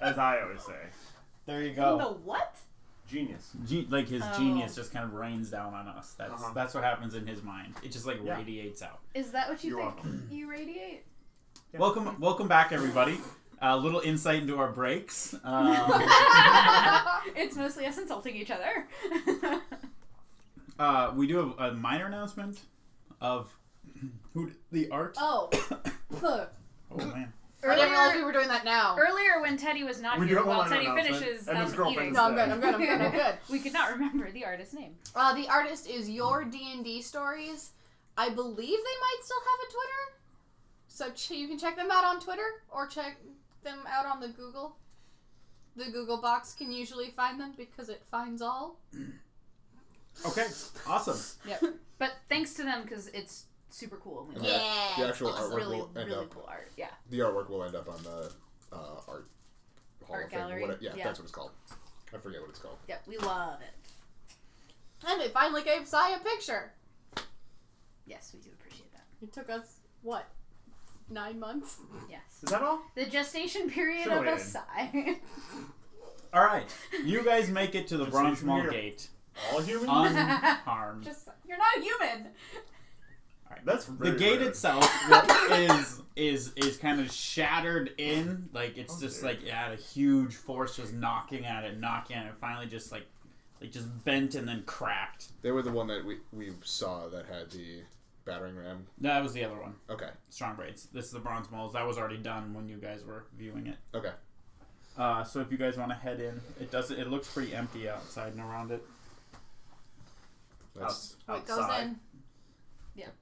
as I always say. There you go. The what? Genius. Like his genius just kind of rains down on us. That's what happens in his mind. It just like radiates out. Is that what you You're think welcome. you radiate? Yeah. Welcome back, everybody. A little insight into our breaks. It's mostly us insulting each other. We do have a minor announcement of the art. Oh. Oh man. I didn't realize we were doing that now. Earlier when Teddy was not We here, do have while one Teddy announcement, finishes and his girlfriend eating. is No, I'm good. We could not remember the artist's name. The artist is Your D&D Stories. I believe they might still have a Twitter. So you can check them out on Twitter or check them out on the Google. The Google box can usually find them because it finds all. Okay, awesome. Yep. But thanks to them because it's super cool. Yeah. The actual It's artwork really, will end really up. cool art. Yeah. The artwork will end up on the art hall Art of Fame. gallery? Yeah, Yeah. that's what it's called. I forget what it's called. Yep. We love it. And they finally gave Sai a picture. Yes, we do appreciate that. It took us, 9 months? Yes. Is that all? The gestation period Sure of a is. sigh. All right, you guys make it to the Just Bronze leave Mall here. Gate All humans? unharmed. You're not human. That's The very gate rude. itself is kind of shattered in, like it's just like it had a huge force just knocking at it, finally just like just bent and then cracked. They were the one that we saw that had the battering ram. No, that was the other one. Okay. Strong Braids. This is the Bronze Malls. That was already done when you guys were viewing it. Okay. So if you guys want to head in, it looks pretty empty outside and around it. Let's What goes Outside. in?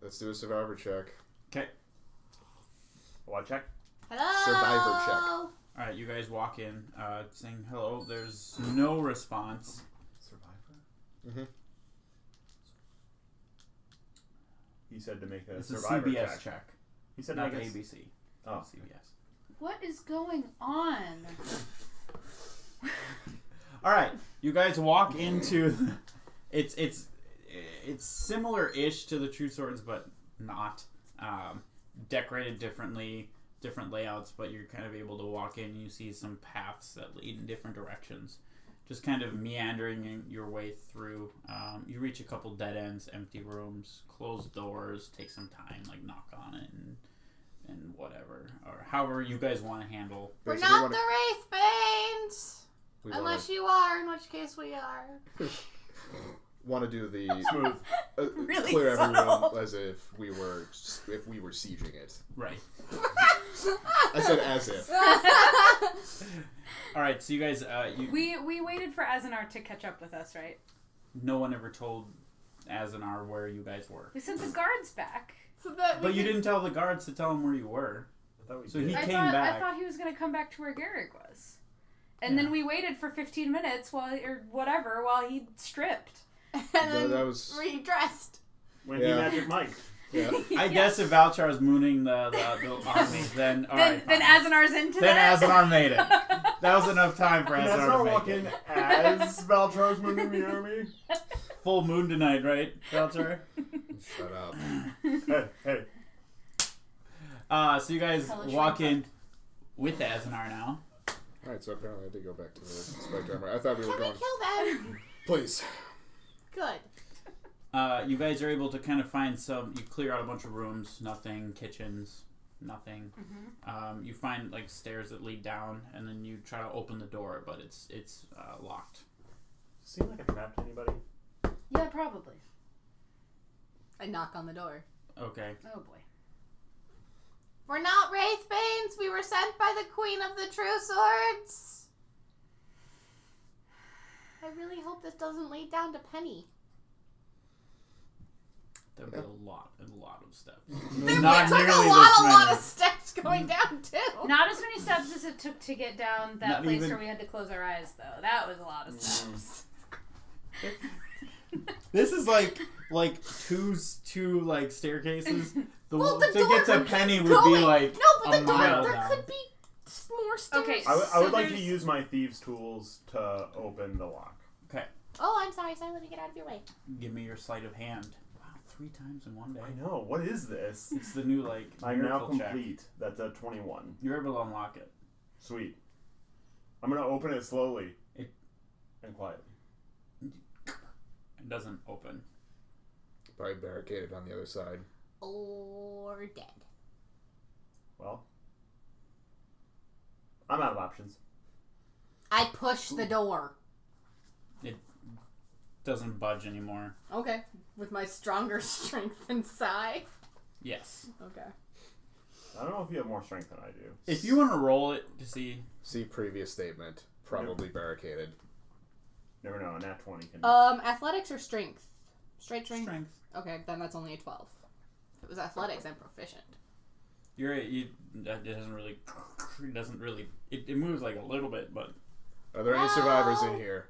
let's do a survivor check. Okay. What check? Hello? Survivor check. All right, you guys walk in, saying hello. There's no response. Survivor? Mm-hmm. He said to make a It's a survivor CBS check, He said not to make a... ABC. Oh. CBS. What is going on? All right, you guys walk into. It's similar-ish to the True Swords, but not. Decorated differently, different layouts, but you're kind of able to walk in and you see some paths that lead in different directions. Just kind of meandering your way through. You reach a couple dead ends, empty rooms, closed doors, take some time, like knock on it and whatever. Or however you guys want to handle. We're Basically, not the Wraithbanes! Unless you are, in which case we are. want to do the Smooth. Really clear everyone subtle. as if we were sieging it. Right. I said as if. All right, so you guys, We waited for Azanar to catch up with us, right? no one ever told Azanar where you guys were. We sent the guards back. So that But you didn't tell the guards to tell him where you were. I thought we So did. he I came back. thought he was going to come back to where Garrick was. And Yeah. then we waited for 15 minutes while he stripped. And then That was- redressed. When he Yeah. magic Mike. Yeah. I guess if Valchar is mooning the army, then all right, Then fine. Azanar's into Then that. Azanar made it. That was enough time for Can Azanar Azanar to walk make in it. as Valtros moving the army? Full moon tonight, right, Valchar? Shut up. Hey. So you guys Tell us walk your in with Azanar now. Alright, so apparently I did go back to the spike armor. I thought we were Can we going. kill them? Please. Good. You guys are able to kind of find some. You clear out a bunch of rooms, nothing. Kitchens, nothing. Mm-hmm. You find like stairs that lead down, and then you try to open the door, but it's locked. Seem like a trap to anybody? Yeah, probably. I knock on the door. Okay. Oh boy. We're not Wraithbanes. We were sent by the Queen of the True Swords. I really hope this doesn't lead down to Penny. That would be a lot of steps. There Not took nearly a this lot many. of steps going down too. Not as many steps as it took to get down that Not place even- where we had to close our eyes, though. That was a lot of steps. This is like two like staircases. The Well, one the to door get to would Penny keep would be going. like No, but a the door, mile there down. could be more stairs. Okay, I So would like to there's- use my thieves' tools to open the lock. Okay, Oh, I'm sorry. Let me get out of your way. give me your sleight of hand. Wow, 3 times in one day. I know. What is this? It's the new like I'm now miracle check. complete. That's a 21. You're able to unlock it. Sweet. I'm gonna open it slowly and quietly. It doesn't open. Probably barricaded on the other side. Or dead. Well, I'm out of options. I push the door. It doesn't budge anymore. Okay. With my stronger strength than Psy. Yes. Okay. I don't know if you have more strength than I do. If you want to roll it to see... See previous statement. Probably barricaded. Never know. A nat 20 can. Athletics or strength? Straight strength? Strength. Okay, then that's only a 12. If it was athletics, I'm proficient. It doesn't really... It moves like a little bit, but... Are there any survivors in here?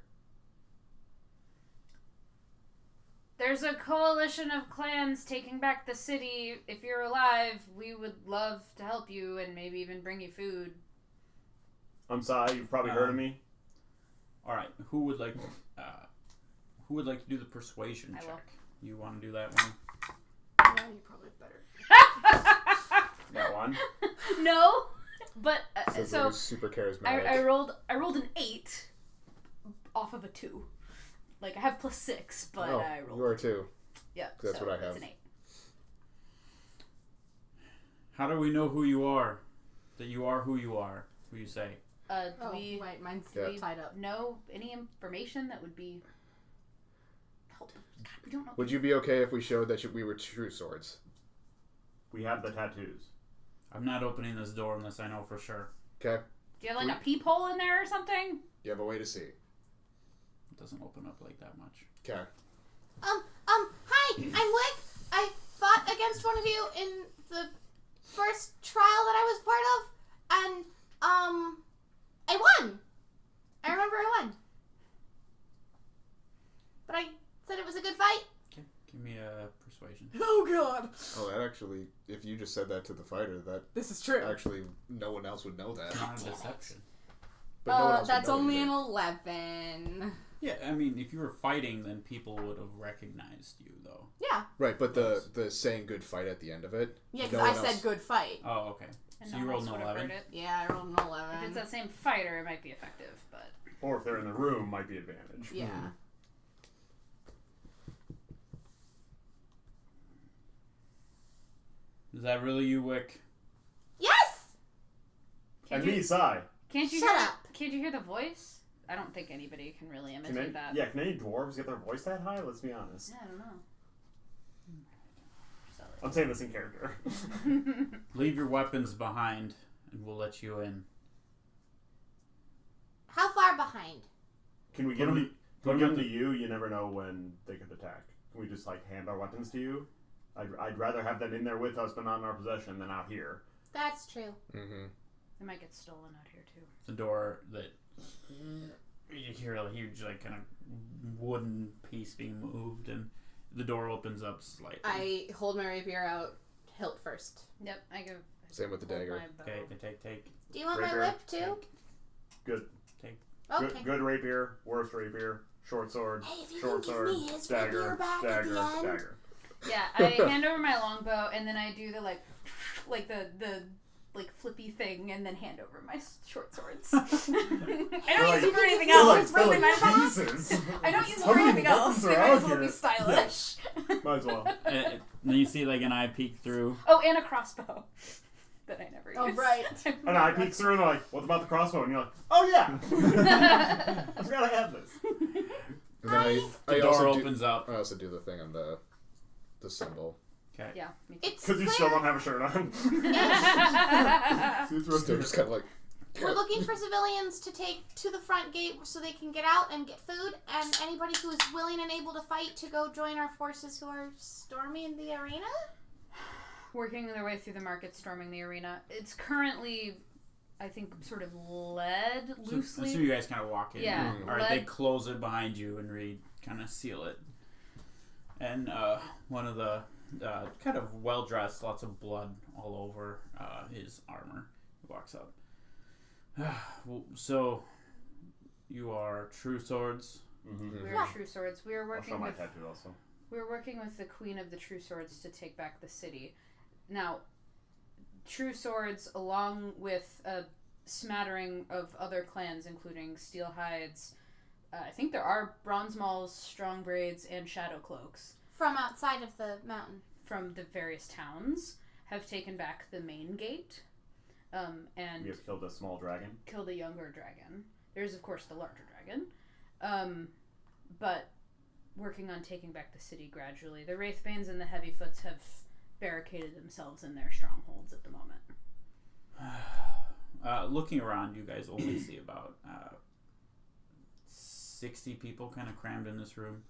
There's a coalition of clans taking back the city. If you're alive, we would love to help you and maybe even bring you food. I'm sorry. You've probably heard of me. All right. Who would like to do the persuasion I check? will. You want to do that one? Yeah, you probably better. That one. No, but So so super charismatic. I rolled an 8 off of a 2. Like I have +6, but oh, I rolled. you are too. Yeah, That's so what I have. It's an 8. How do we know who you are? That you are who you are. Who you say? Do Oh, we wait, mine's Yeah. tied up. know any information that would be help? God, we don't know. Would you be okay if we showed that we were true swords? We have the tattoos. I'm not opening this door unless I know for sure. Okay. Do you have like a peephole in there or something? You have a way to see. It doesn't open up like that much. Okay. Hi, I'm Wick. I fought against one of you in the first trial that I was part of, and, I won. I remember I won. But I said it was a good fight. Okay. Give me a persuasion. Oh, God. Oh, that actually, if you just said that to the fighter, that This is true. actually, no one else would know that. It's not a deception. But no one else would That's know only either. an 11. Yeah, I mean, if you were fighting, then people would have recognized you, though. Yeah. Right, but the saying good fight at the end of it. Yeah, because no I one said else- good fight. Oh, okay. And So no you one rolled else an would have 11. heard it. Yeah, I rolled an 11. If it's that same fighter, it might be effective, but Or if they're in the room, might be advantage. Yeah. Is that really you, Wick? Yes! And me, Sai. Can't you Shut hear? up. Can't you hear the voice? I don't think anybody can really Can imitate that. yeah, can any dwarves get their voice that high? Let's be honest. Yeah, I don't know. I'm saying this in character. Leave your weapons behind, and we'll let you in. How far behind? Can we Put give 'em- them? put Can we 'em give them in to you? You never know when they could attack. Can we just like hand our weapons to you? I'd rather have them in there with us, but not in our possession, than out here. That's true. Mm-hmm. It might get stolen out here too. The door that you hear a huge, like, kind of wooden piece being moved, and the door opens up slightly. I hold my rapier out, hilt first. Yep, I give. Same with the hold dagger. my bow. Okay, take. Do you want Rapier. my whip too? Good. Okay. Good rapier. Worst rapier. Short sword. Hey, if you Short can give sword. me his Dagger. rapier back at Dagger. the end. Dagger. Yeah, I hand over my longbow, and then I do the like the flippy thing, and then hand over my short swords. I don't use them for anything They're else. like, Really, they're like my pieces. I don't use them How for many anything else. weapons They are might out as well be here? stylish. Might as well. And then you see, like, an eye peek through. Oh, and a crossbow that I never use. Oh, right. And I peek through and they're like, what about the crossbow? And you're like, oh yeah! I forgot I had this. And then The I door also opens up. I also do the thing on the symbol. Okay. Yeah, me too. It's Because you still don't have a shirt on. Still just kind of like. We're looking for civilians to take to the front gate so they can get out and get food, and anybody who is willing and able to fight to go join our forces who are storming the arena. Working their way through the market, storming the arena. It's currently, I think, sort of led loosely. So you guys kind of walk in. Yeah, All right, they led- close it behind you and kind of seal it. And one of the kind of well-dressed, lots of blood all over his armor, walks up. Well, so, you are true swords? Mm-hmm. We Yeah. are true swords. We are I'll show working my with tattoo also. We're working with the Queen of the True Swords to take back the city. Now, True Swords, along with a smattering of other clans, including Steelhides. I think there are Bronze Mauls, Strong Braids, and Shadow Cloaks From outside of the mountain. from the various towns have taken back the main gate, and We have killed a small dragon. killed a younger dragon. There's of course the larger dragon, but working on taking back the city gradually. The Wraithbanes and the Heavyfoots have barricaded themselves in their strongholds at the moment. Looking around, you guys only see about 60 people kind of crammed in this room.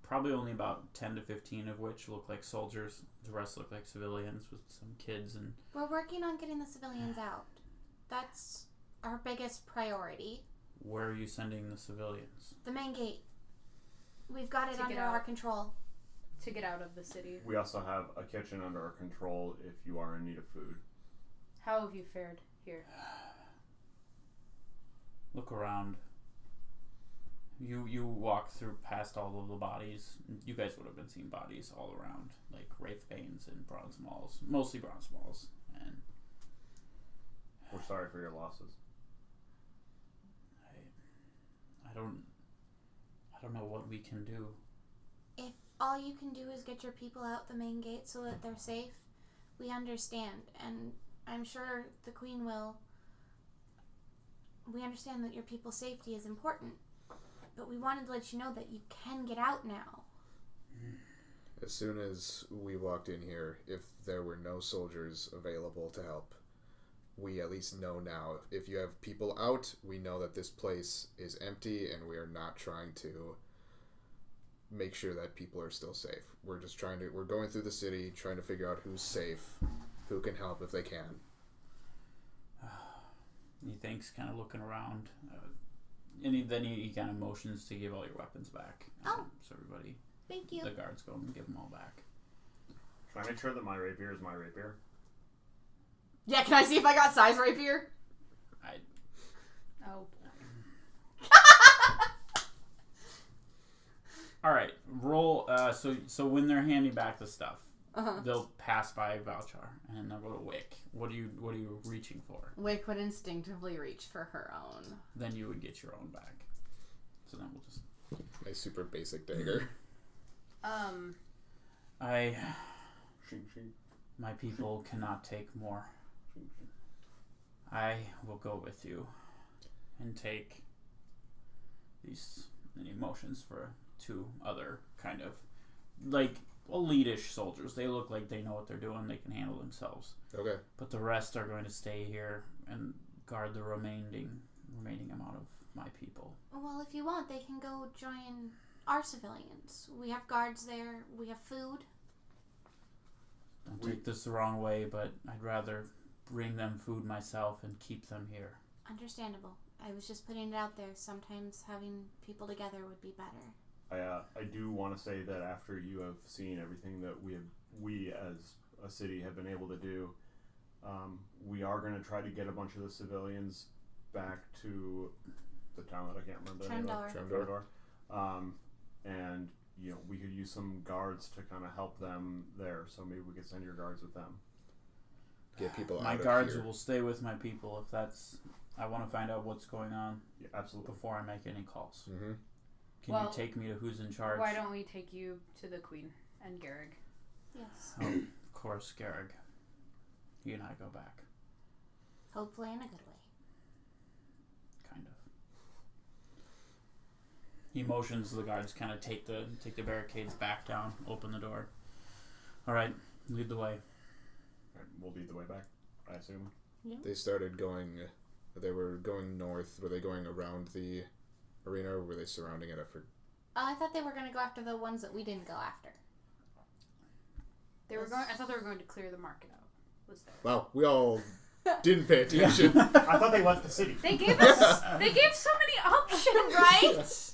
Probably only about 10 to 15 of which look like soldiers. The rest look like civilians with some kids. And We're working on getting the civilians out. That's our biggest priority. where are you sending the civilians? The main gate. We've got it To get under out. our control. To get out of the city. We also have a kitchen under our control if you are in need of food. How have you fared here? Look around. You walk through past all of the bodies. You guys would have been seeing bodies all around, like Wraithbanes and Bronze Mauls, mostly Bronze Mauls. And We're sorry for your losses. I don't know what we can do. If all you can do is get your people out the main gate so that they're safe, we understand. And I'm sure the Queen will. We understand that your people's safety is important. But we wanted to let you know that you can get out now. As soon as we walked in here, if there were no soldiers available to help, we at least know now. If you have people out, we know that this place is empty and we are not trying to make sure that people are still safe. We're just we're going through the city, trying to figure out who's safe, who can help if they can. He thinks, kind of looking around. And then he kind of motions to give all your weapons back. So everybody, Thank you. the guards go and give them all back. Can I make sure that my rapier is my rapier? Yeah, can I see if I got size rapier? Oh. All right, roll. So when they're handing back the stuff, Uh-huh. they'll pass by Valchar and they'll go to Wick. What are you reaching for? Wick would instinctively reach for her own. Then you would get your own back. So then we'll just. A super basic dagger. My people cannot take more. I will go with you and take these emotions for two other kind of like elite-ish soldiers. They look like they know what they're doing. They can handle themselves. Okay. But the rest are going to stay here and guard the remaining amount of my people. Well, if you want, they can go join our civilians. We have guards there. We have food. Don't take this the wrong way, but I'd rather bring them food myself and keep them here. Understandable. I was just putting it out there. Sometimes having people together would be better. I do want to say that after you have seen everything that we as a city have been able to do, we are going to try to get a bunch of the civilians back to the town that I can't remember the name of. Tremdor. And we could use some guards to kind of help them there. So maybe we could send your guards with them. Get people My out guards of here. will stay with my people if that's. I want to find out what's going on Yeah, absolutely. before I make any calls. Mm-hmm. Can you take me to who's in charge? Why don't we take you to the Queen and Garrig? Yes. Oh, of course, Garrig. He and I go back. Hopefully in a good way. Kind of. He motions the guards kind of take the barricades back down, open the door. All right, lead the way. Right, we'll lead the way back, I assume. Yeah. They started going. They were going north. Were they going around the arena, or were they surrounding it? I thought they were going to go after the ones that we didn't go after. They were going. I thought they were going to clear the market out. Was there? Wow, we all didn't pay attention. I thought they left the city. They gave us. They gave so many options, right?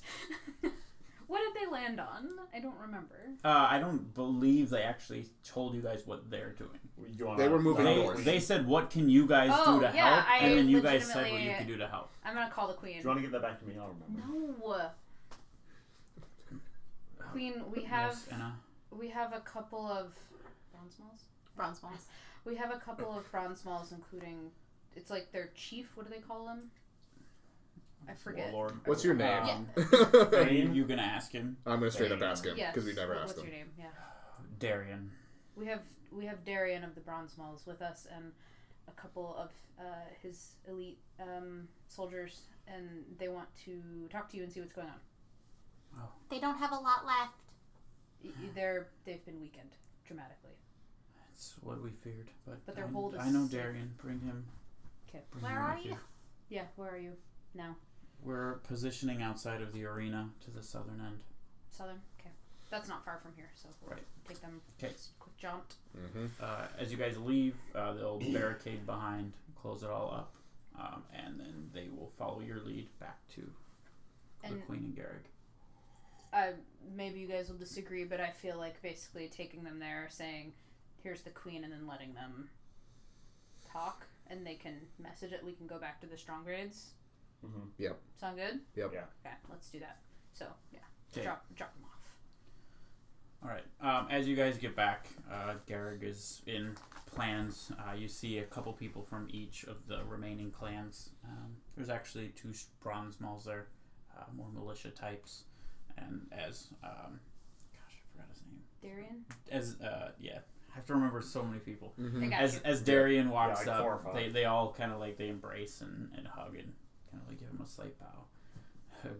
What did they land on? I don't remember. I don't believe they actually told you guys what they're doing. They were moving north. They said, "What can you guys do to help?" And then you guys said what you could do to help. I'm gonna call the Queen. Do you want to get that back to me? I'll remember. No. Queen, we have Yes, Anna. we have a couple of bronze malls. Bronze malls. We have a couple of bronze malls, including it's like their chief. What do they call him? I forget. Warlord. What's your name? Are you gonna ask him? I'm gonna straight up ask him Yes. because we never asked What's him. your name? Yeah. Darian. We have Darian of the Bronze Malls with us and a couple of his elite soldiers, and they want to talk to you and see what's going on. They don't have a lot left. They've been weakened dramatically. That's what we feared, But their hold is I know safe. Darian. Bring him. Okay. Bring Where him are with you? Yeah. Where are you now? We're positioning outside of the arena to the southern end. Southern. Okay. That's not far from here, so we'll Right. take them. Okay. Quick jaunt. Mm-hmm. As you guys leave, they'll barricade behind, close it all up, and then they will follow your lead back to the And Queen and Garrick. maybe you guys will disagree, but I feel like basically taking them there, saying, "Here's the Queen," and then letting them talk, and they can message it. We can go back to the strong grades. Mm-hmm. Yep. Sound good? Yep. Yeah. Okay, let's do that. So yeah, Okay. drop them off. All right. As you guys get back, Garrig is in plans. You see a couple people from each of the remaining clans. There's actually 2 bronze malls there, more militia types, and as gosh, I forgot his name. Darian? As yeah, I have to remember so many people. Mm-hmm. I got As you. as Darian walks like 4 or up, 5. they all kind of like they embrace and hug and kind of like give him a slight bow.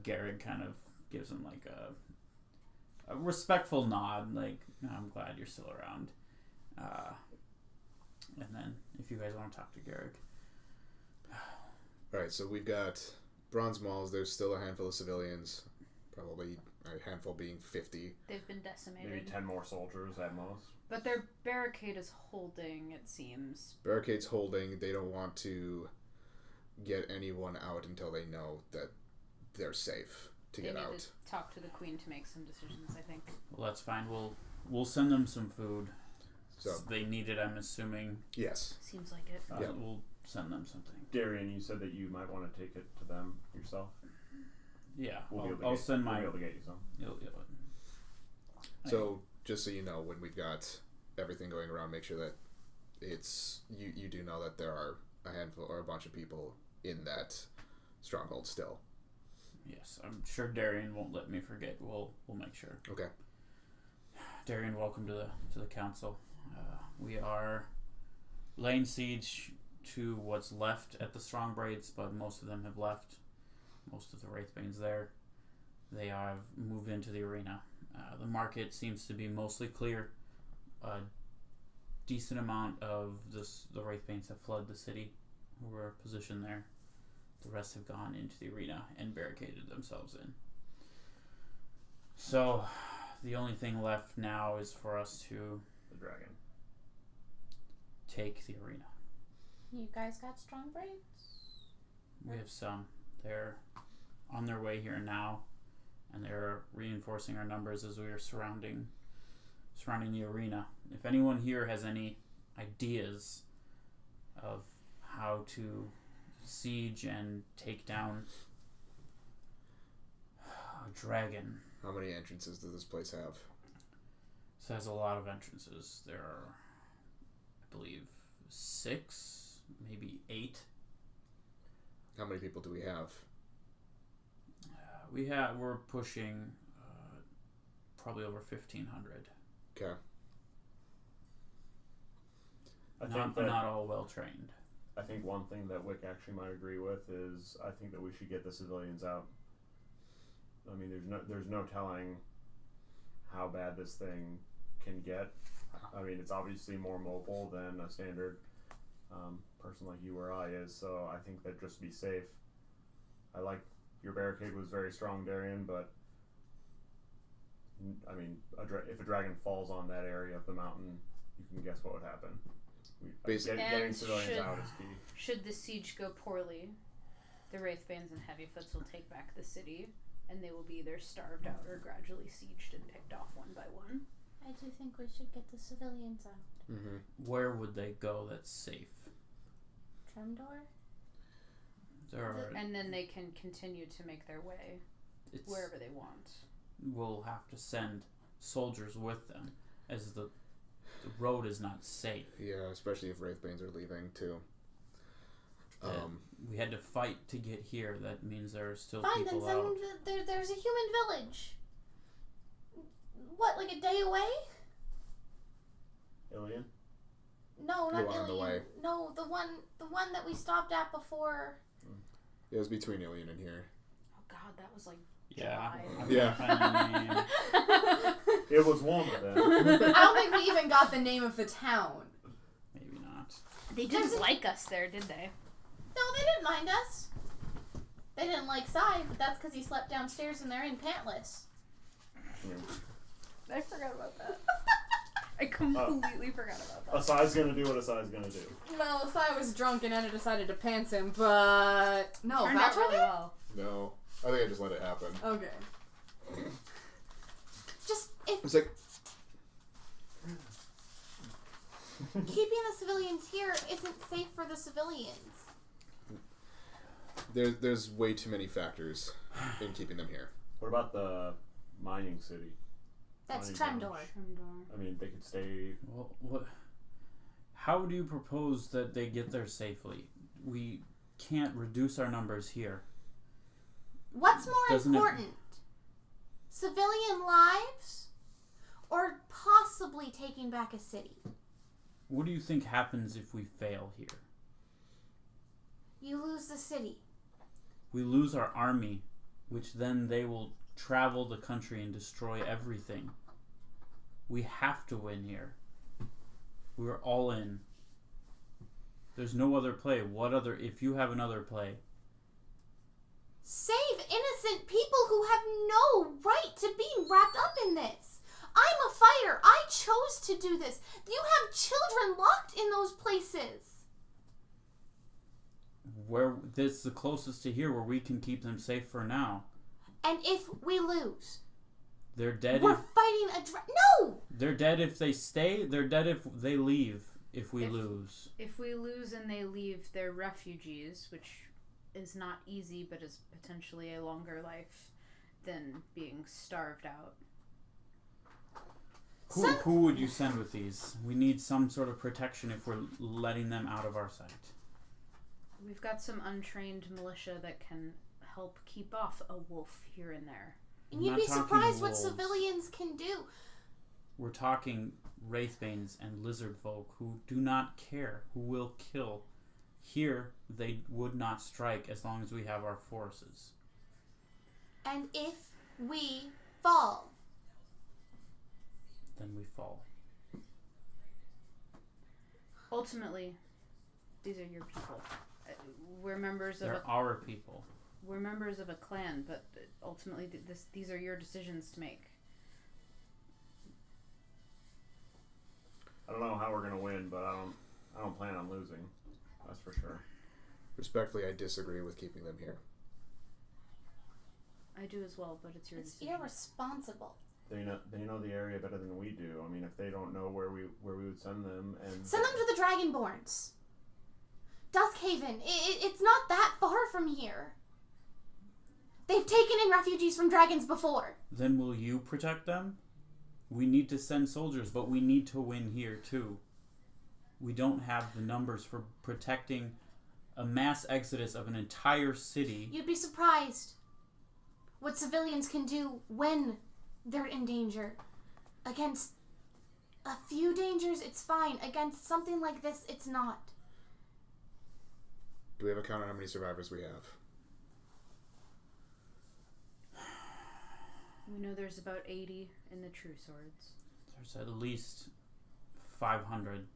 Garrig kind of gives him like a respectful nod, like, I'm glad you're still around. And then if you guys want to talk to Garrick. Alright, so we've got bronze malls. There's still a handful of civilians, probably a handful being 50. They've been decimated. Maybe 10 more soldiers at most. But their barricade is holding, it seems. Barricades holding. They don't want to get anyone out until they know that they're safe to They get need out. to talk to the Queen to make some decisions, I think. Well, that's fine. We'll send them some food. So They need it, I'm assuming. yes, Seems like it. Yeah. We'll send them something. Darian, you said that you might want to take it to them yourself. Yeah, We'll be able to I'll get, send we'll my. be able to get you some. so just so you know, when we've got everything going around, make sure that it's you do know that there are a handful or a bunch of people in that stronghold still. Yes, I'm sure Darian won't let me forget. We'll make sure. Okay. Darian, welcome to the council. We are laying siege to what's left at the Strong Braids, but most of them have left. Most of the Wraithbanes there. They have moved into the arena. The market seems to be mostly clear. A decent amount of the Wraithbanes have fled the city, who were positioned there. The rest have gone into the arena and barricaded themselves in. So, the only thing left now is for us to The dragon. take the arena. You guys got strong brains? We have some. They're on their way here now, and they're reinforcing our numbers as we are surrounding the arena. If anyone here has any ideas of how to siege and take down a dragon, How many entrances does this place have? this has a lot of entrances. There are, I believe, 6, maybe 8. How many people do we have? We're pushing probably over 1,500. Okay. I think that Not all well trained. I think one thing that Wick actually might agree with is I think that we should get the civilians out. I mean, there's no telling how bad this thing can get. I mean, it's obviously more mobile than a standard person like you or I is. So I think that just to be safe, I like your barricade was very strong, Darian, but I mean, if a dragon falls on that area of the mountain, you can guess what would happen. Getting And civilians out is key. Should the siege go poorly, the Wraithbanes and Heavyfoots will take back the city, and they will be either starved out or gradually sieged and picked off one by one. I do think we should get the civilians out. Mm-hmm. Where would they go that's safe? Tremdor? There are. And then they can continue to make their way wherever they want. We'll have to send soldiers with them, as the road is not safe. Yeah, especially if Wraithbanes are leaving too. We had to fight to get here. That means there are still Fine, people then send out. them to, there's a human village. What, like a day away? Ilian? No, not The one on the Ilian. way. No, the one that we stopped at before. It was between Ilian and here. Oh God, that was like Yeah. July. I'm Yeah. gonna find the name. It was warmer then. I don't think we even got the name of the town. Maybe not. They didn't like us there, did they? No, they didn't mind us. They didn't like Sai, but that's because he slept downstairs and they're in pantless. I forgot about that. I completely forgot about that. Asai's gonna do what Asai's gonna do. Well, Sai was drunk and Anna decided to pants him, but no, Turned out voucher really there? well. No. I think I just let it happen. Okay. Just if It's like, keeping the civilians here isn't safe for the civilians. there's way too many factors in keeping them here. What about the mining city? That's Mining Tremdor. I mean, they could stay. Well, what? How do you propose that they get there safely? We can't reduce our numbers here. What's more Doesn't it- important? Civilian lives? Or possibly taking back a city? What do you think happens if we fail here? You lose the city. We lose our army, which then they will travel the country and destroy everything. We have to win here. We're all in. There's no other play. What other? If you have another play, Save innocent people who have no right to be wrapped up in this. I'm a fighter. I chose to do this. You have children locked in those places. where this is the closest to here where we can keep them safe for now. And if we lose, They're dead. we're If, fighting a No! they're dead if they stay. They're dead if they leave. If we If- lose. If we lose and they leave, they're refugees, which is not easy, but is potentially a longer life than being starved out. Who would you send with these? We need some sort of protection if we're letting them out of our sight. We've got some untrained militia that can help keep off a wolf here and there. And I'm you'd not be talking surprised what wolves. civilians can do. We're talking wraithbanes and lizard folk who do not care, who will kill. Here, they would not strike as long as we have our forces. And if we fall, Then we fall. Ultimately, these are your people. We're members of They're our people. we're members of a clan, but ultimately these are your decisions to make. I don't know how we're gonna win, but I don't plan on losing. That's for sure. Respectfully, I disagree with keeping them here. I do as well, but it's your it's decision. irresponsible. They know the area better than we do. I mean, if they don't know where we would send them, and Send them to the Dragonborns. Duskhaven. It's not that far from here. They've taken in refugees from dragons before. Then will you protect them? We need to send soldiers, but we need to win here too. We don't have the numbers for protecting a mass exodus of an entire city. You'd be surprised what civilians can do when they're in danger. Against a few dangers, it's fine. Against something like this, it's not. Do we have a count on how many survivors we have? We know there's about 80 in the True Swords. There's at least 500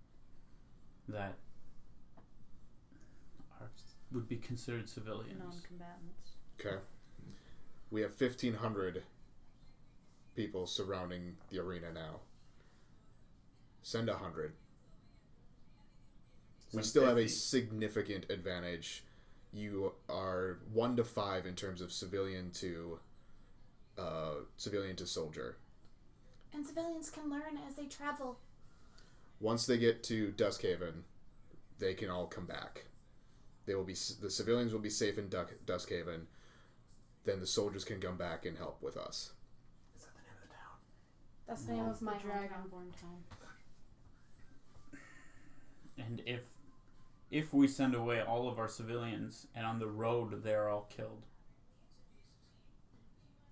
that would be considered civilians. Non-combatants. Okay. We have 1,500 people surrounding the arena now. Send 100. We Send still have a 50. significant advantage. You are 1 to 5 in terms of civilian to soldier. And civilians can learn as they travel. Once they get to Duskhaven, they can all come back. The civilians will be safe in Duskhaven. Then the soldiers can come back and help with us. Is that the name of the town? That's the name of my dragon. Dragonborn town. And if if we send away all of our civilians and on the road they're all killed,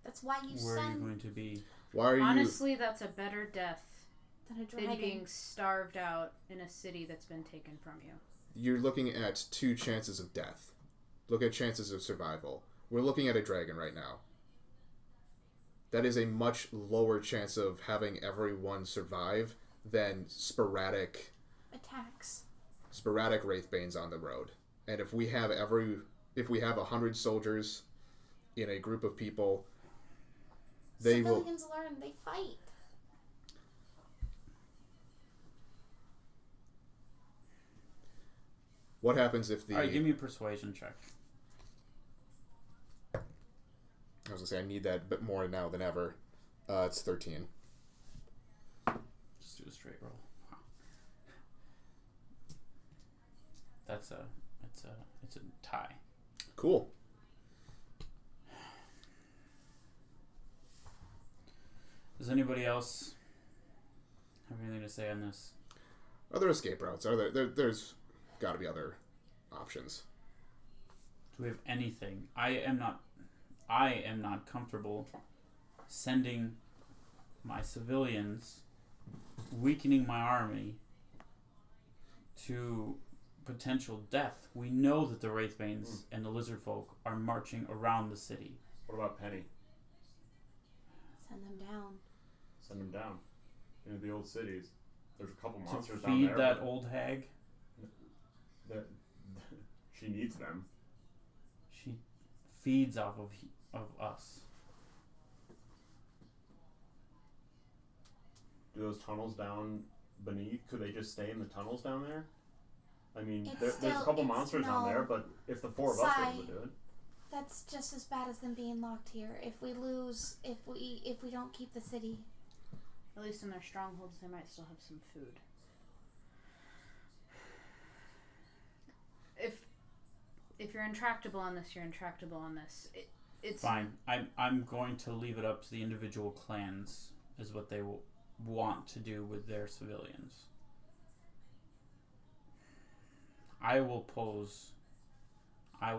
That's why you where are you send going to be? Why are Honestly, that's a better death than a than dragon. being starved out in a city that's been taken from you. you're looking at 2 chances of death. Look at chances of survival. We're looking at a dragon right now. That is a much lower chance of having everyone survive than sporadic Attacks. wraithbanes on the road. And if we have 100 soldiers in a group of people, they will. Civilians learn. They fight. What happens if the? All right, give me a persuasion check. I was gonna say I need that a bit more now than ever. It's 13. Just do a straight roll. Wow. It's a tie. Cool. Does anybody else have anything to say on this? Are there escape routes? Are there's got to be other options. Do we have anything? I am not comfortable sending my civilians, weakening my army to potential death. We know that the Wraithbanes and the Lizard Folk are marching around the city. What about Penny? Send them down. Send them down into the old cities. There's a couple To monsters down feed there. that old hag. That she needs them. She feeds off of us. Do those tunnels down beneath? Could they just stay in the tunnels down there? I mean, It's there's a still- couple it's- monsters down no. there, but if the 4 of us were able to do it, That's just as bad as them being locked here. If we lose, if we don't keep the city, At least in their strongholds, they might still have some food. If you're intractable on this, you're intractable on this. It's Fine. I'm going to leave it up to the individual clans as what they will want to do with their civilians. I will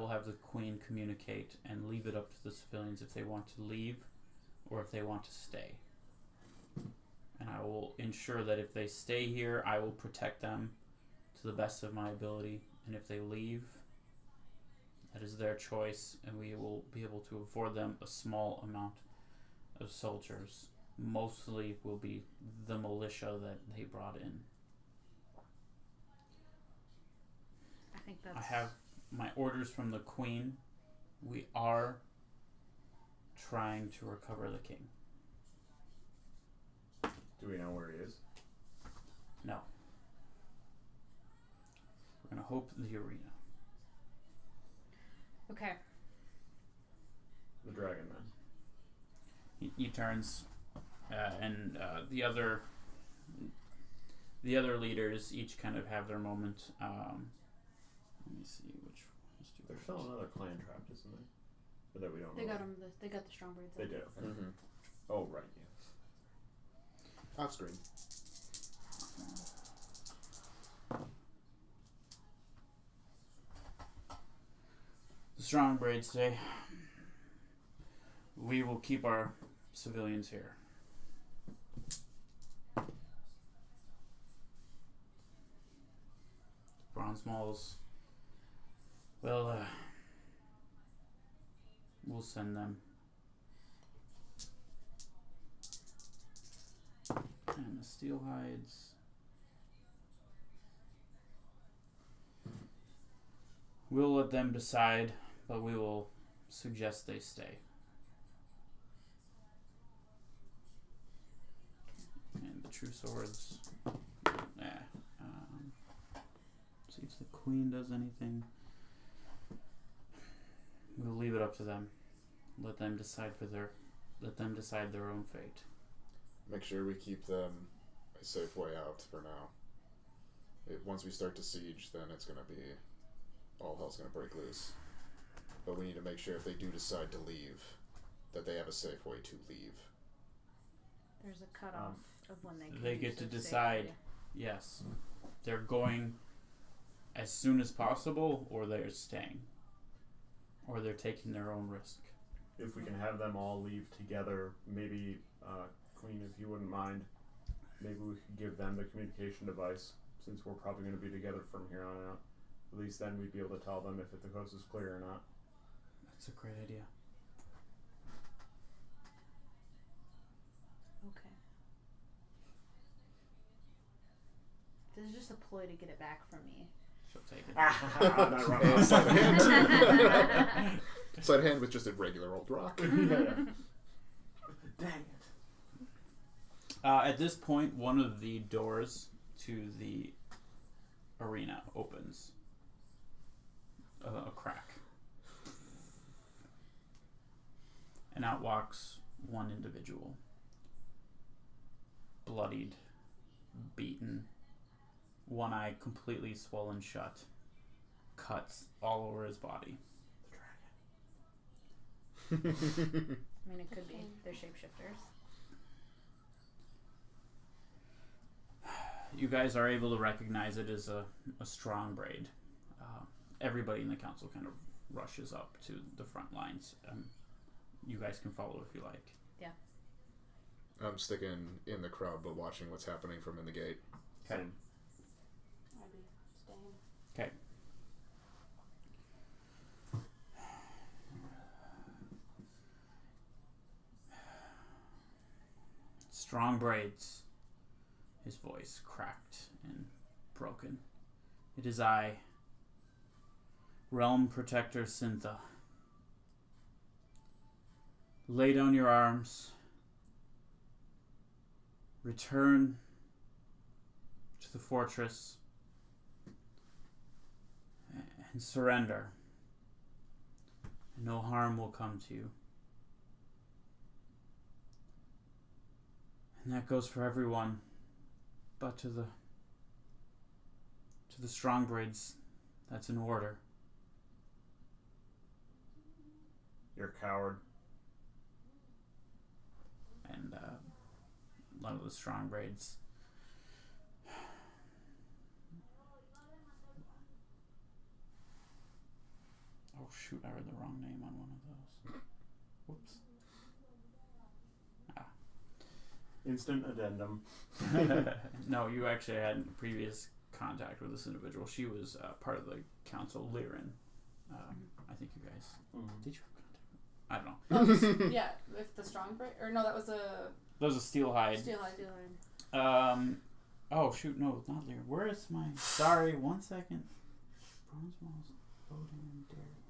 have the queen communicate and leave it up to the civilians if they want to leave or if they want to stay. And I will ensure that if they stay here, I will protect them to the best of my ability. And if they leave, that is their choice, and we will be able to afford them a small amount of soldiers. Mostly will be the militia that they brought in. I think that's. I have my orders from the queen. We are trying to recover the king. do we know where he is? No. We're gonna hope the arena. Okay. The dragon then. He turns, and the other leaders each kind of have their moment. Let me see which ones do. There's still another clan trapped, isn't there? But that we don't They know. got them. They got the strong breeds. They did. Okay. Mm-hmm. Oh right. Yeah. Off screen. The strong braids today. We will keep our civilians here. Bronze Malls. Well, we'll send them. And the steel hides. We'll let them decide, but we will suggest they stay. And the true swords. See if the queen does anything. We'll leave it up to them. Let them decide their own fate. Make sure we keep them a safe way out for now. Once we start to siege, then it's gonna be all hell's gonna break loose. But we need to make sure if they do decide to leave, that they have a safe way to leave. There's a cutoff of when they can They use get to it decide. safely. Yes. They're going as soon as possible, or they're staying. Or they're taking their own risk. If we can have them all leave together, maybe, Queen, if you wouldn't mind, maybe we could give them the communication device, since we're probably going to be together from here on out. At least then we'd be able to tell them if the coast is clear or not. That's a great idea. Okay. This is just a ploy to get it back from me. She'll take it. And sleight of hand. Sleight of hand with just a regular old rock. Dang it. At this point, one of the doors to the arena opens. A crack. And out walks one individual. Bloodied, beaten, one eye completely swollen shut, cuts all over his body. I mean, it could be. They're shapeshifters. You guys are able to recognize it as a strong braid. Everybody in the council kind of rushes up to the front lines. You guys can follow if you like. Yeah. I'm sticking in the crowd, but watching what's happening from in the gate. Okay. I'd be staying. Okay. Strong braids. His voice cracked and broken. It is I, Realm Protector Syntha. Lay down your arms. Return to the fortress and surrender. No harm will come to you. And that goes for everyone, but to the strong braids, that's an order. You're a coward. And one of the strong braids oh shoot, I read the wrong name on one of those. Whoops. Instant addendum. No, you actually had previous contact with this individual. She was part of the council, Lyran. I think you guys did you have contact? I don't know. Yeah, with the strong break, or no, that was a That was a steelhide. Oh shoot, no, not Lyran. Where is my? Sorry, 1 second. Bronze walls, voting and dairy.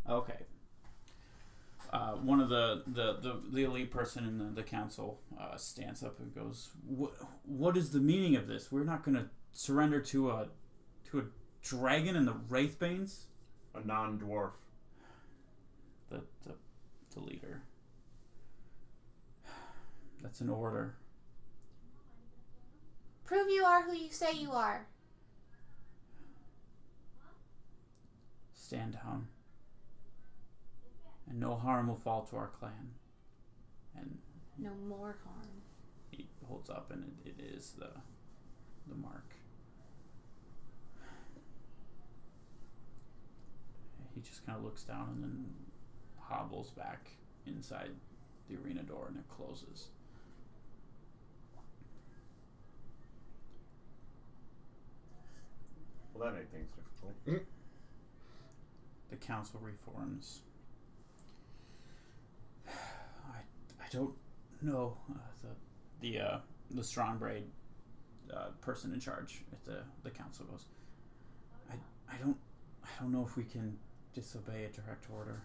Okay. One of the elite person in the council stands up and goes, "What is the meaning of this? We're not going to surrender to a dragon and the Wraithbanes." A non-dwarf. The leader. That's an order. prove you are who you say you are. Stand down. And no harm will fall to our clan. And No more harm. he holds up, and it is the mark. He just kind of looks down and then hobbles back inside the arena door, and it closes. Well, that made things difficult. The council reforms. I don't know the strong braid person in charge at the council goes. I don't know if we can disobey a direct order.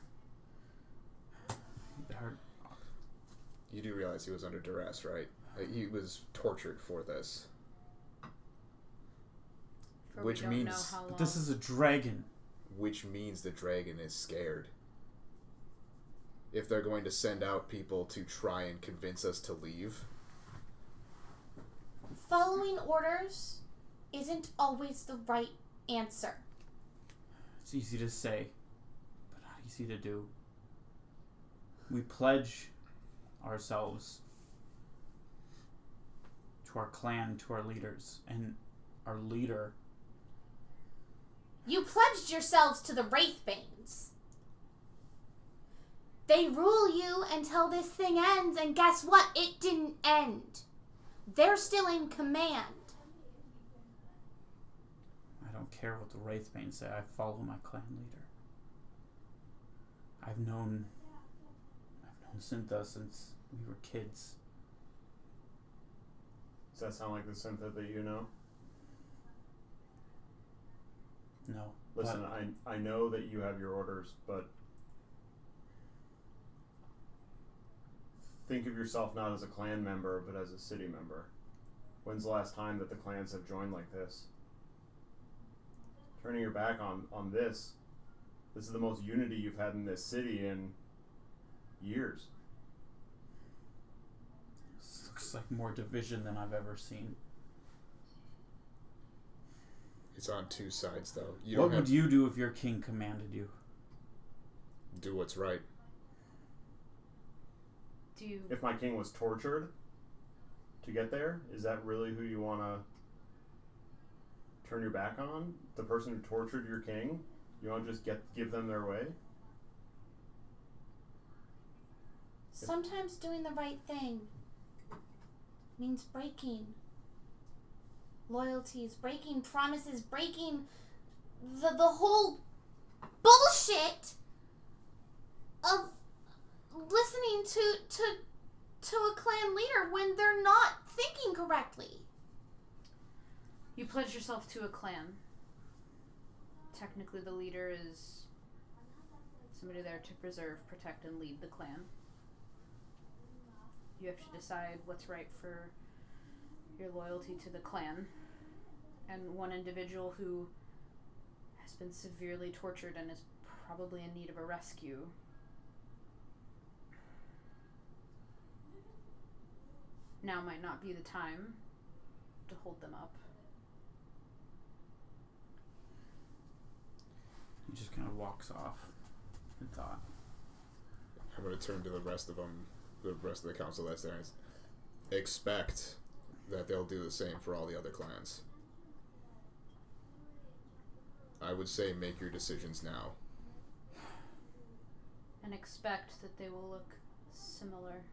You do realize he was under duress, right? He was tortured for this. For Which we don't means- know how long. But this is a dragon. Which means the dragon is scared. If they're going to send out people to try and convince us to leave, Following orders isn't always the right answer. It's easy to say, but not easy to do. We pledge ourselves to our clan, to our leaders, and our leader You pledged yourselves to the Wraithbanes. They rule you until this thing ends, and guess what? It didn't end. They're still in command. I don't care what the Wraithbane say. I follow my clan leader. I've known Syntha since we were kids. Does that sound like the Syntha that you know? No. Listen, I know that you have your orders, but think of yourself not as a clan member, but as a city member. When's the last time that the clans have joined like this? Turning your back on this. This is the most unity you've had in this city in years. This looks like more division than I've ever seen. It's on two sides, though. What would you do if your king commanded you? Do what's right. If my king was tortured to get there, is that really who you want to turn your back on? The person who tortured your king? You want to just give them their way? Sometimes doing the right thing means breaking loyalties, breaking promises, breaking the whole bullshit of listening to a clan leader when they're not thinking correctly. You pledge yourself to a clan. Technically, the leader is somebody there to preserve, protect, and lead the clan. You have to decide what's right for your loyalty to the clan. And one individual who has been severely tortured and is probably in need of a rescue. Now might not be the time to hold them up. He just kind of walks off in thought. I'm going to turn to the rest of them, the rest of the council that's there, and expect that they'll do the same for all the other clans. I would say make your decisions now. And expect that they will look similar.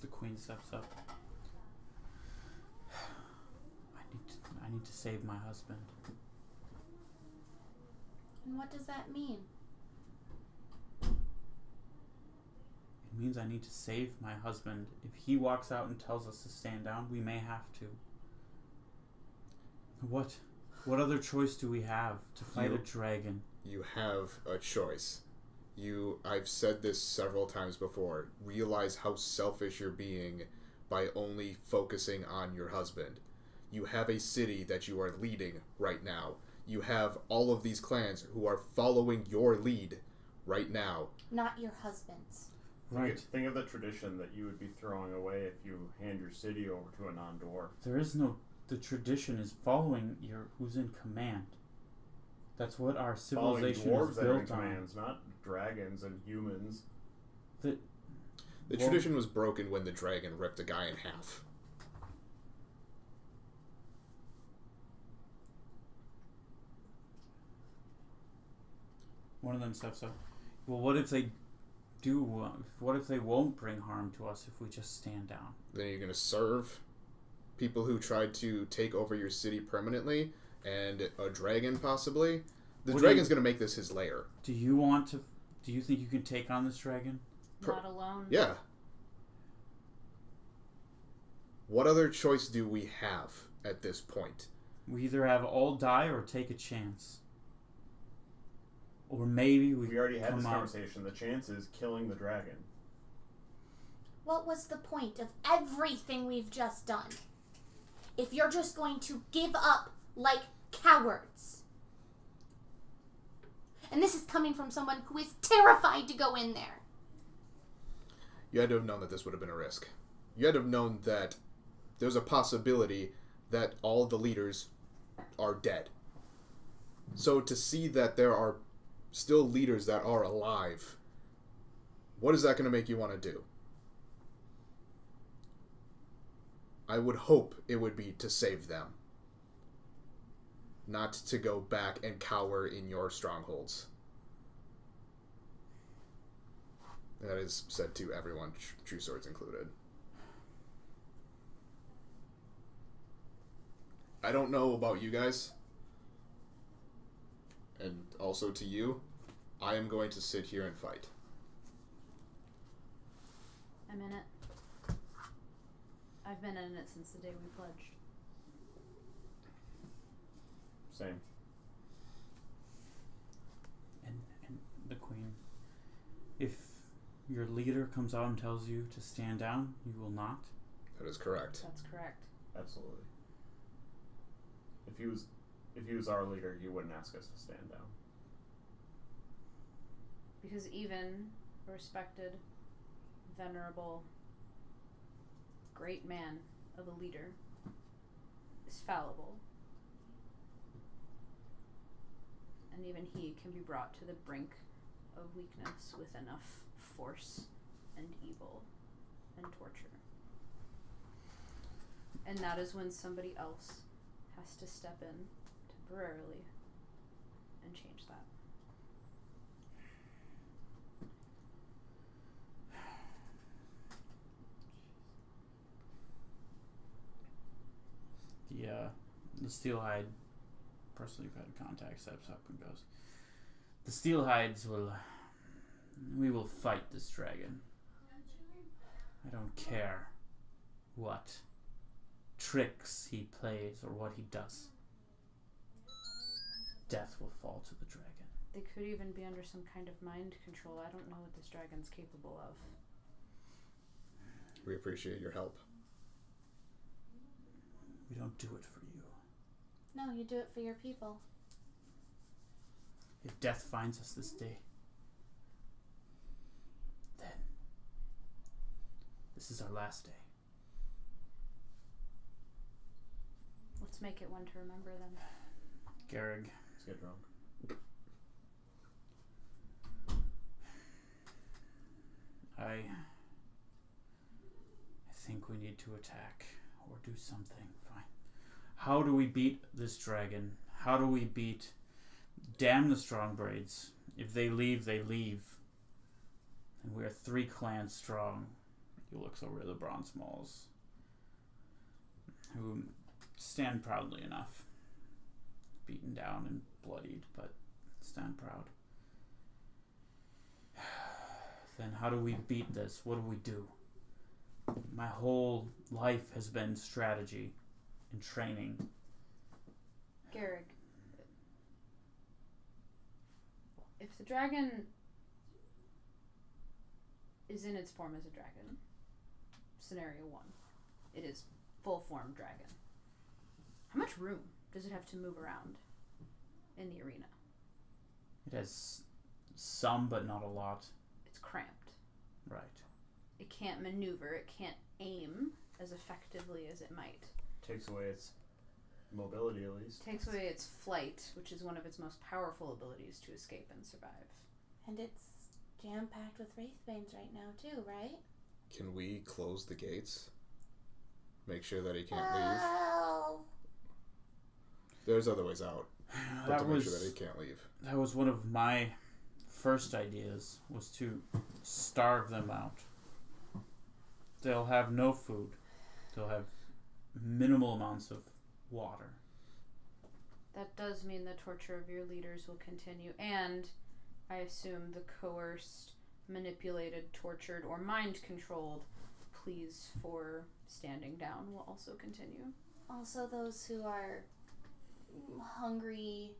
The queen steps up. I need to save my husband. And what does that mean? It means I need to save my husband. If he walks out and tells us to stand down, we may have to. What other choice do we have to fight a dragon? You have a choice. I've said this several times before. Realize how selfish you're being by only focusing on your husband. You have a city that you are leading right now. You have all of these clans who are following your lead right now. Not your husband's. Right. Think of the tradition that you would be throwing away if you hand your city over to a non-dwarf. There is no... The tradition is following who's in command. That's what our civilization is built on. Commands, not dragons and humans. The tradition was broken when the dragon ripped a guy in half. One of them steps up. Well, what if they do? What if they won't bring harm to us if we just stand down? Then you're going to serve people who tried to take over your city permanently, and a dragon possibly. The dragon's going to make this his lair. Do you want to? Do you think you can take on this dragon? Not alone. Yeah. What other choice do we have at this point? We either have all die or take a chance. Or maybe we already had this conversation. The chance is killing the dragon. What was the point of everything we've just done? If you're just going to give up like cowards. And this is coming from someone who is terrified to go in there. You had to have known that this would have been a risk. You had to have known that there's a possibility that all the leaders are dead. So to see that there are still leaders that are alive, what is that going to make you want to do? I would hope it would be to save them. Not to go back and cower in your strongholds. That is said to everyone, True Swords included. I don't know about you guys. And also to you, I am going to sit here and fight. I'm in it. I've been in it since the day we pledged. Same. And the queen, if your leader comes out and tells you to stand down, you will not? That is correct. That's correct. Absolutely. If he was our leader, he wouldn't ask us to stand down. Because even a respected, venerable, great man of a leader is fallible. And even he can be brought to the brink of weakness with enough force and evil and torture. And that is when somebody else has to step in temporarily and change that. The Steelhide person you've had contact steps up and goes, the Steelhides we will fight this dragon. I don't care what tricks he plays or what he does. Death will fall to the dragon. They could even be under some kind of mind control. I don't know what this dragon's capable of. We appreciate your help. We don't do it for you. No, you do it for your people. If death finds us this day, then this is our last day. Let's make it one to remember them. Garrig. Let's get drunk. I think we need to attack or do something. Fine. How do we beat this dragon? How do we beat... Damn the Strongbraids. If they leave, they leave. And we are 3 clans strong. He looks over at the Bronze Mauls, who stand proudly enough. Beaten down and bloodied, but stand proud. Then how do we beat this? What do we do? My whole life has been strategy and training. Garrig, if the dragon is in its form as a dragon, scenario 1, it is full form dragon. How much room does it have to move around in the arena? It has some, but not a lot. It's cramped. Right. It can't maneuver. It can't aim as effectively as it might. Takes away its mobility, at least. Takes away its flight, which is one of its most powerful abilities to escape and survive. And it's jam-packed with wraithbanes right now, too, right? Can we close the gates? Make sure that he can't leave? There's other ways out. But to make sure that he can't leave. That was one of my first ideas, was to starve them out. They'll have no food. They'll have minimal amounts of water. That does mean the torture of your leaders will continue, and I assume the coerced, manipulated, tortured, or mind-controlled pleas for standing down will also continue. Also, those who are hungry,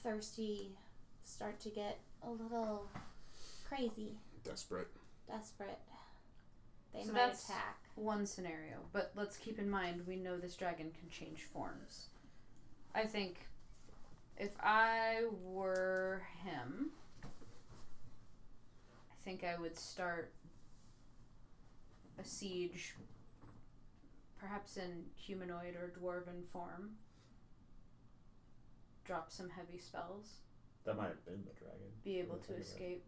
thirsty, start to get a little crazy. Desperate. They So might that's attack. one scenario, but let's keep in mind we know this dragon can change forms. I think if I were him, I think I would start a siege, perhaps in humanoid or dwarven form. Drop some heavy spells. That might have been the dragon. Be able to Think of it. escape.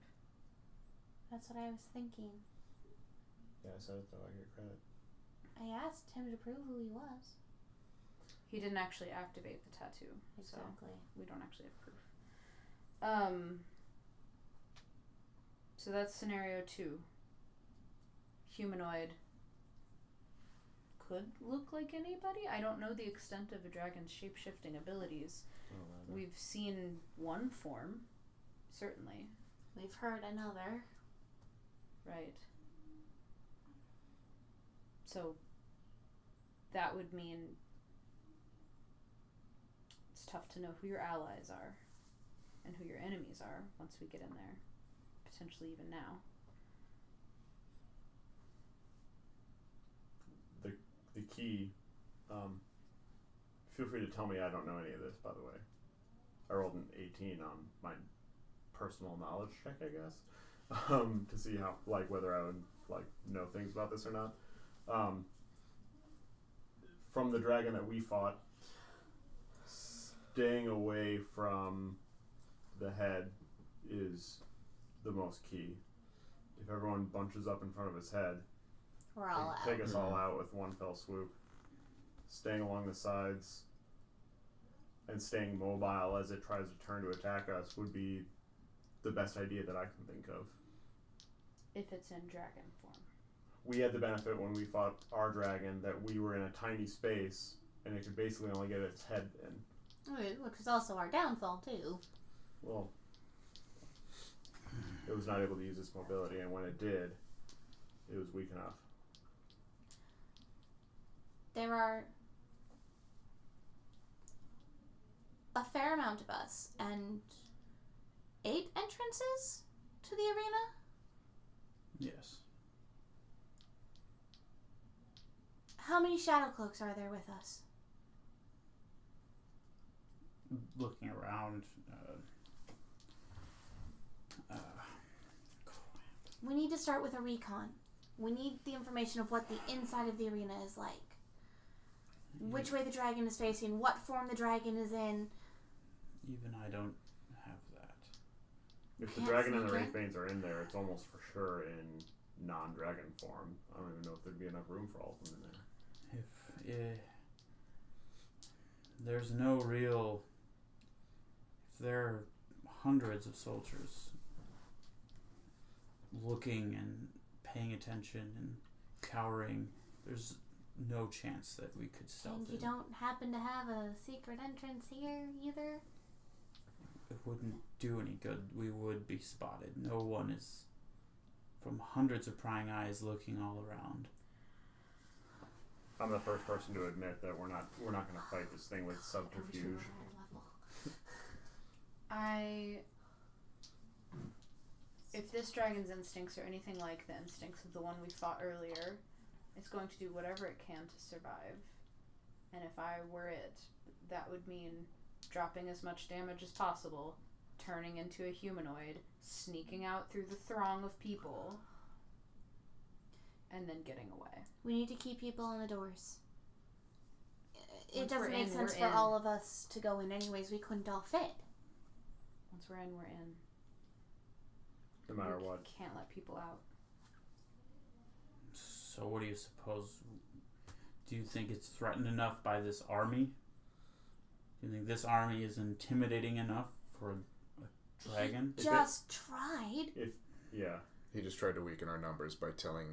That's what I was thinking. Yeah, I said it though. I get credit. I asked him to prove who he was. He didn't actually activate the tattoo, Exactly. so we don't actually have proof. So that's scenario 2. Humanoid. Could look like anybody. I don't know the extent of a dragon's shape-shifting abilities. We've seen one form, certainly. We've heard another. Right. So that would mean it's tough to know who your allies are and who your enemies are once we get in there. Potentially even now. The key, feel free to tell me I don't know any of this, by the way. I rolled an 18 on my personal knowledge check, I guess, to see how, like, whether I would, like, know things about this or not. From the dragon that we fought, staying away from the head is the most key. If everyone bunches up in front of his head, We're all out. take us all out with one fell swoop. Staying along the sides and staying mobile as it tries to turn to attack us would be the best idea that I can think of. If it's in dragon form. We had the benefit when we fought our dragon that we were in a tiny space and it could basically only get its head in. Which is also our downfall, too. Well, it was not able to use its mobility, and when it did, it was weak enough. There are a fair amount of us, and 8 entrances to the arena? Yes. How many shadow cloaks are there with us? Looking around. We need to start with a recon. We need the information of what the inside of the arena is like. Which way the dragon is facing, what form the dragon is in. Even I don't have that. If the Can't dragon and the sneak in? Wraithbanes are in there, it's almost for sure in non-dragon form. I don't even know if there'd be enough room for all of them in there. If there's no real... If there are hundreds of soldiers looking and paying attention and cowering, there's no chance that we could stealth And you in. don't happen to have a secret entrance here either? It wouldn't do any good. We would be spotted. No one is, from hundreds of prying eyes looking all around. I'm the first person to admit that we're not going to fight this thing with I wish we were subterfuge. higher level. If this dragon's instincts are anything like the instincts of the one we fought earlier, it's going to do whatever it can to survive. And if I were it, that would mean dropping as much damage as possible, turning into a humanoid, sneaking out through the throng of people, and then getting away. We need to keep people on the doors. It Once doesn't we're make in, sense we're for in. all of us to go in anyways. We couldn't all fit. Once we're in, we're in. No matter We what. Can't let people out. So what do you suppose? Do you think it's threatened enough by this army? Do you think this army is intimidating enough for a dragon? Just tried. Yeah. He just tried to weaken our numbers by telling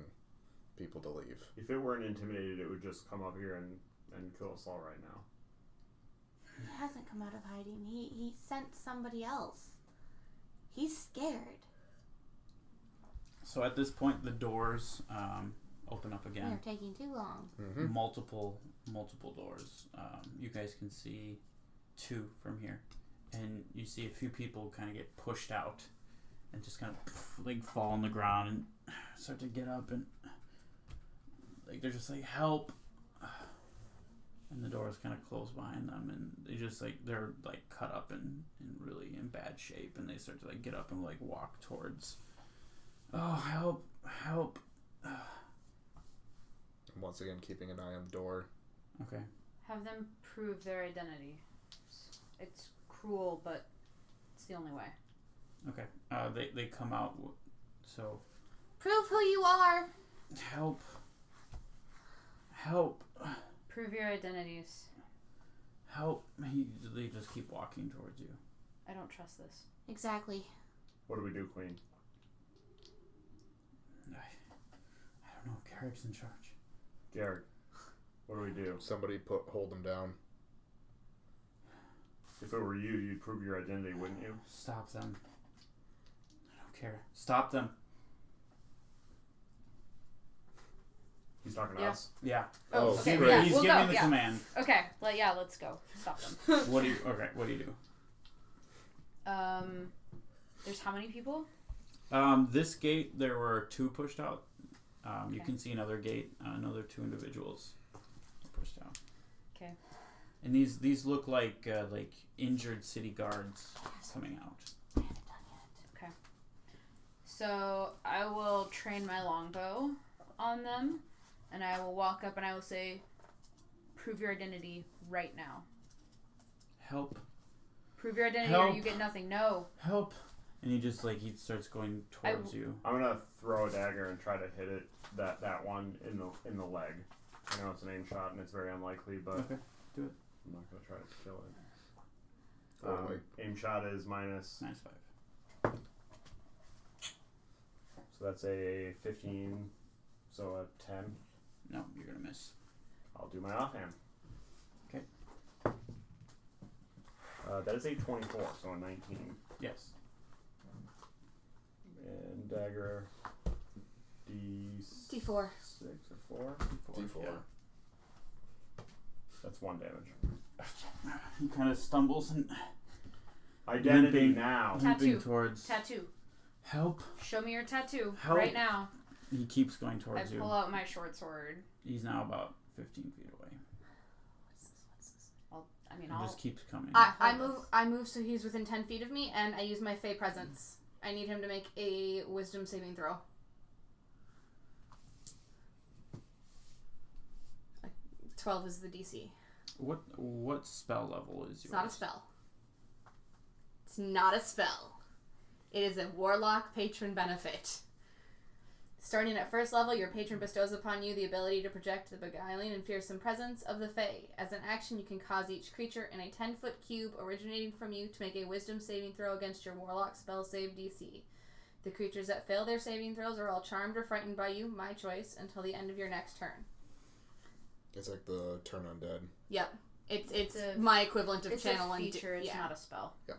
people to leave. If it weren't intimidated, it would just come up here and kill us all right now. He hasn't come out of hiding. He sent somebody else. He's scared. So at this point, the doors open up again. They're taking too long. Mm-hmm. Multiple doors. You guys can see 2 from here, and you see a few people kind of get pushed out and just kind of like fall on the ground and start to get up, and like they're just like, help, and the doors kind of close behind them, and they just like they're like cut up and really in bad shape, and they start to like get up and like walk towards, oh, help. Once again, keeping an eye on the door. Okay. Have them prove their identity. It's cruel, but it's the only way. Okay. They come out. So Prove who you are. help Help. Prove your identities. Help. They just keep walking towards you. I don't trust this. Exactly. What do we do, Queen? I don't know. Garrick's in charge. Jared, what do we do? Somebody hold them down. If it were you, you'd prove your identity, wouldn't you? Stop them. I don't care. Stop them. He's talking to Yeah. us. Yeah. Oh, okay. great. Yeah, He's we'll giving go. the Yeah. command. Okay. Well, yeah. Let's go. Stop them. What do you? Okay. What do you do? There's how many people? This gate, there were 2 pushed out. You Okay. can see another gate, another 2 individuals pushed out. Okay. And these look like injured city guards coming out. So I will train my longbow on them, and I will walk up and I will say, "Prove your identity right now. Help! Prove your identity, Help. or you get nothing." No. Help! And he just he starts going towards you. I'm gonna throw a dagger and try to hit it that one in the leg. I know it's an aim shot and it's very unlikely, but Okay, do it. I'm not gonna try to kill it. Aim shot is minus, -5. so that's a 15, so a 10. No, you're gonna miss. I'll do my offhand. Okay. That is a 24, so a 19. Yes. And dagger D4. 6 or 4. D4. Yeah. That's 1 damage. He kind of stumbles and Identity Limping. now. Tattoo. limping towards. Tattoo. Help! Show me your tattoo Help. right now. He keeps going I towards you. pull out my short sword. He's now about 15 feet away. He I'll just keeps coming. I move so he's within 10 feet of me, and I use my Fey presence. I need him to make a wisdom saving throw. 12 is the DC. What spell level is yours? It's not a spell. It's not a spell. It is a warlock patron benefit. Starting at first level, your patron bestows upon you the ability to project the beguiling and fearsome presence of the Fae. As an action, you can cause each creature in a 10-foot cube originating from you to make a wisdom saving throw against your warlock spell save DC. The creatures that fail their saving throws are all charmed or frightened by you, my choice, until the end of your next turn. It's like the turn undead. Yep. It's my equivalent of It's channel a feature. It's yeah. not a spell. Okay,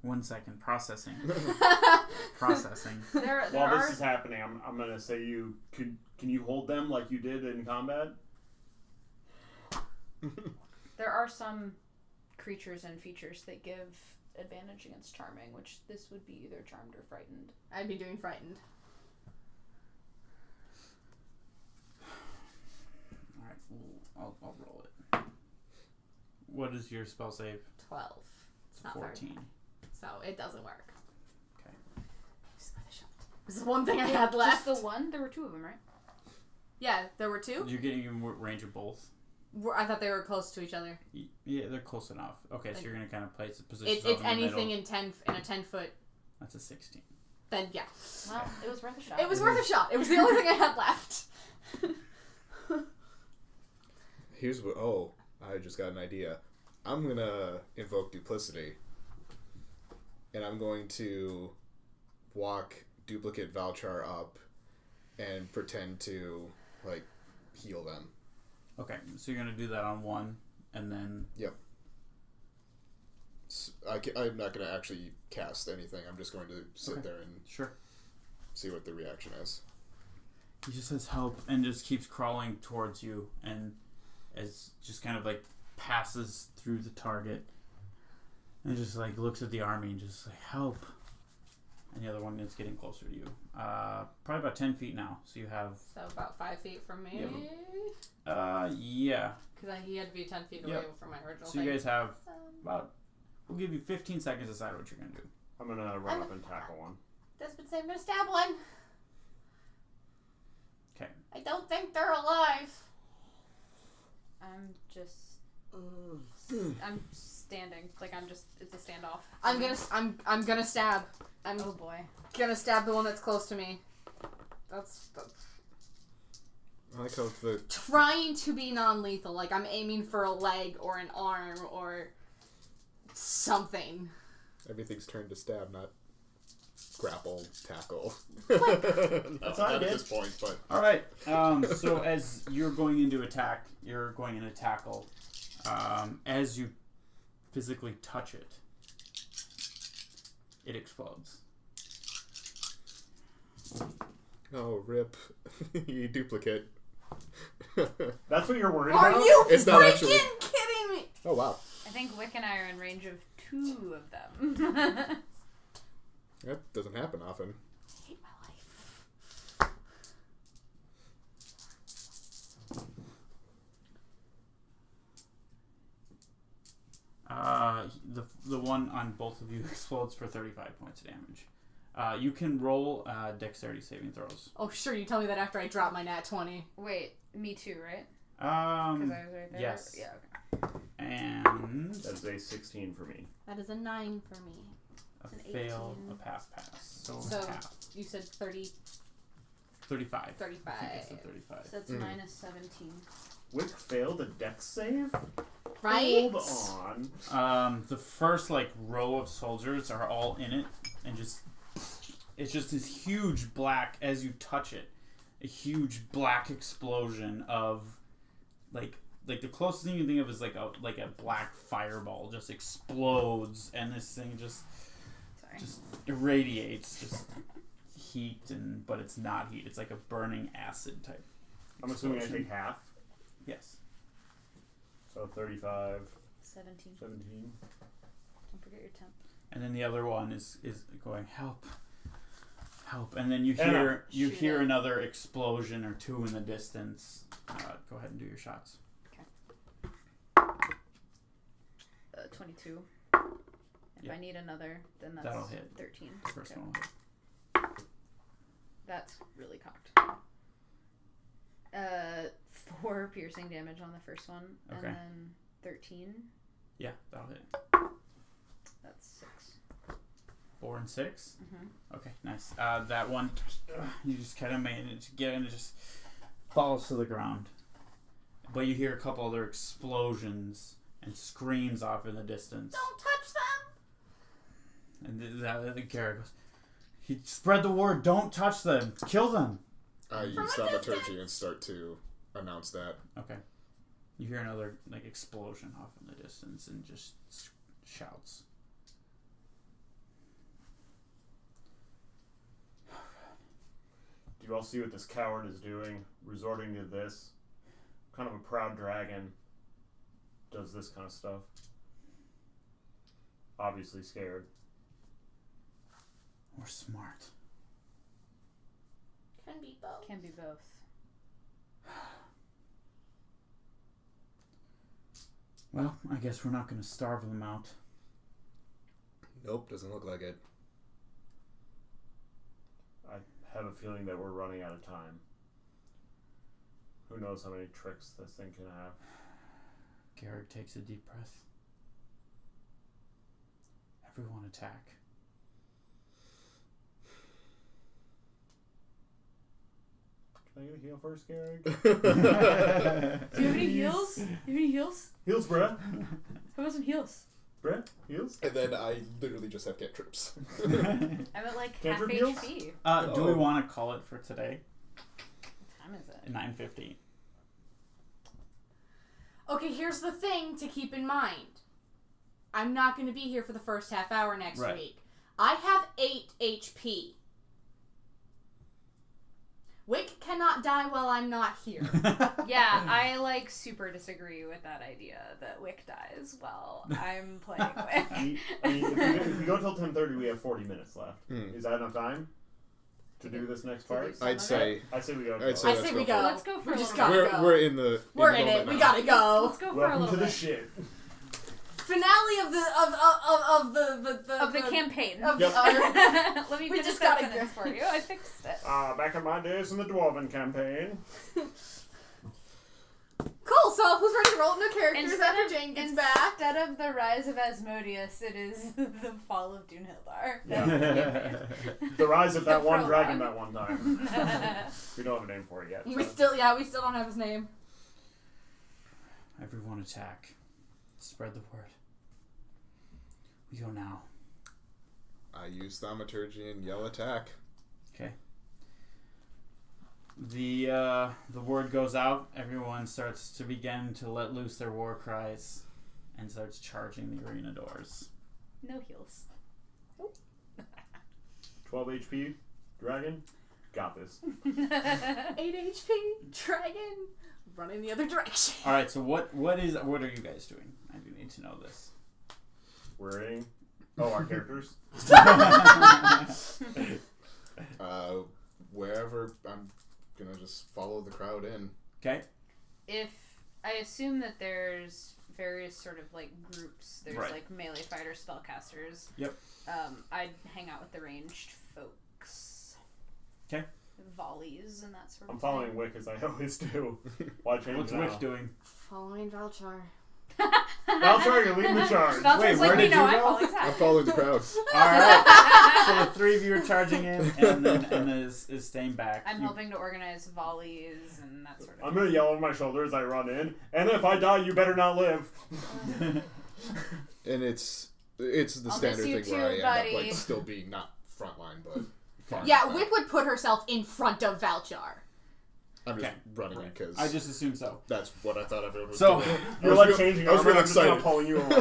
1 second. Processing. Processing. There While are this is happening, I'm gonna say can you hold them like you did in combat? there are some creatures and features that give advantage against charming, which this would be either charmed or frightened. I'd be doing frightened. Alright, I'll roll it. What is your spell save? 12. It's not 14. So it doesn't work. Okay. This is one thing I had left. Just the one? There were 2 of them, right? Yeah, there were 2. You're getting in range of both? I thought they were close to each other. Yeah, they're close enough. Okay, so you're going to kind of place the position. It's anything in a 10-foot. That's a 16. Then yeah. Well, it was worth a shot. It was worth a shot. It was the only thing I had left. Here's what. Oh, I just got an idea. I'm gonna invoke duplicity, and I'm going to walk duplicate Valchar up and pretend to heal them. Okay, so you're going to do that on 1, and then... Yep. I'm not going to actually cast anything. I'm just going to sit there and Sure. see what the reaction is. He just says help and just keeps crawling towards you, and as just kind of passes through the target and just looks at the army and just help. And the other one is getting closer to you. Probably about 10 feet now. So you have... So about 5 feet from me. Yeah. Because he had to be 10 feet away from my original So you guys have about... We'll give you 15 seconds to decide what you're going to do. I'm gonna run up and tackle one. This would say I'm going to stab one. Okay. I don't think they're alive. I'm just... I'm standing. It's a standoff. I'm gonna stab. I'm Oh boy. gonna stab the one that's close to me. That's I like how the Trying to be non-lethal, like I'm aiming for a leg or an arm or something. everything's turned to stab, not grapple, tackle. That's how I not at did. this point, but All right. So as you're going into attack, you're going into tackle. As you physically touch it, it explodes. oh, rip, you duplicate. That's what you're worried Are about? you It's freaking not actually- kidding me? Oh wow, I think Wick and I are in range of 2 of them. that doesn't happen often. I hate my life. The one on both of you explodes for 35 points of damage. You can roll dexterity saving throws. Oh, sure, you tell me that after I drop my nat 20. Wait, me too, right? Because I was right there. Yes. Yeah. Okay. And That's a 16 for me. That is a 9 for me. a It's an fail, 18. a pass. So, So- half. You said 30, 35. I think 35. it's a 35. So that's minus 17. Wick failed a dex save? Right? Hold on. The first row of soldiers are all in it, and it's just this huge black, as you touch it, a huge black explosion of the closest thing you can think of is like a black fireball just explodes, and this thing just irradiates just heat, but it's not heat. It's like a burning acid type. I'm assuming I explosion. take half. Yes. So 35, 17. 17. Don't forget your temp. And then the other one is going, help, and then you Anna. hear Shoot it. another explosion or two in the distance. Go ahead and do your shots. 22. If Yeah. I need another, then that's That'll hit. 13. The first Okay. one will hit. That's really cocked. 4 piercing damage on the first one, and Okay. then 13. Yeah, that'll hit. That's 6. 4 and 6. Mm-hmm. Okay, nice. That one, you just kind of manage to get, and it just falls to the ground. But you hear a couple other explosions and screams off in the distance. Don't touch them! And the Garrett goes, he spread the word, don't touch them, kill them. I use thaumaturgy and start to announce that. Okay. You hear another explosion off in the distance and just shouts. Do you all see what this coward is doing? Resorting to this? Kind of a proud dragon does this kind of stuff. Obviously scared. Or smart. Can be both. Can be both. Well, I guess we're not going to starve them out. Nope, doesn't look like it. I have a feeling that we're running out of time. Who knows how many tricks this thing can have. Garrett takes a deep breath. Everyone attack. Can I get a heal first, Garrett? Do you have any heals? Do you have any heals? Heals, bruh. How about some heals? Bruh, heals? And then I literally just have cantrips. I'm at half Cantrip heals? HP. Do we want to call it for today? What time is it? 9:50. Okay, here's the thing to keep in mind. I'm not going to be here for the first half hour next Right. week. I have 8 HP. Wick cannot die while I'm not here. Yeah, I super disagree with that idea that Wick dies while I'm playing Wick. If we go till 10:30, we have 40 minutes left. Hmm. Is that enough time to do this next To do part? some I'd of say I say we go. I'd for say it. I say let's we go. go. Let's go for We a just little gotta bit. go. We're in the We're in moment it. We now. gotta go. Let's go for a Welcome little to the bit. shit. Finale of the Campaign. Of Yep. Let me We finish just that gotta sentence go. for you. I fixed it. Back in my days in the Dwarven campaign. Cool. So who's ready to roll new characters after Jane gets back. Instead of the rise of Asmodeus, it is the fall of Dunhildar. Yeah. The rise of that The one prologue. dragon that one time. We don't have a name for it yet. We so. still don't have his name. Everyone attack. Spread the word. We go now. I use thaumaturgy and yell attack. Okay. The word goes out. Everyone starts to begin to let loose their war cries and starts charging the arena doors. No heals. 12 HP, dragon, got this. 8 HP, dragon, running the other direction. All right. So what are you guys doing? I do need to know this. We're in. Oh, our characters? Wherever, I'm gonna just follow the crowd in. Okay. If I assume that there's various sort of like groups, there's Right. like melee fighter spellcasters. Yep. I'd hang out with the ranged folks. Okay. Volleys and that sort of I'm following thing. Wick as I always do. Why change What's now? Wick doing? Following Valchar. Valchar, you're leading the charge. Valchar's Wait, like, where we did know, you I go? follow I'm exactly. following the crowd. All right. So the three of you are charging in, and then Anna is staying back. I'm You- helping to organize volleys and that sort of I'm thing. gonna yell over my shoulder as I run in, and if I die, you better not live. And it's the I'll standard miss you thing where I too, end up buddy. like still being not frontline, but far Yeah, back. Wick would put herself in front of Valchar. I'm just Okay. running Right. because I just assumed so. that's what I thought everyone was So- doing. You're I was like real- changing I was armor, real I'm just not excited. pulling you around.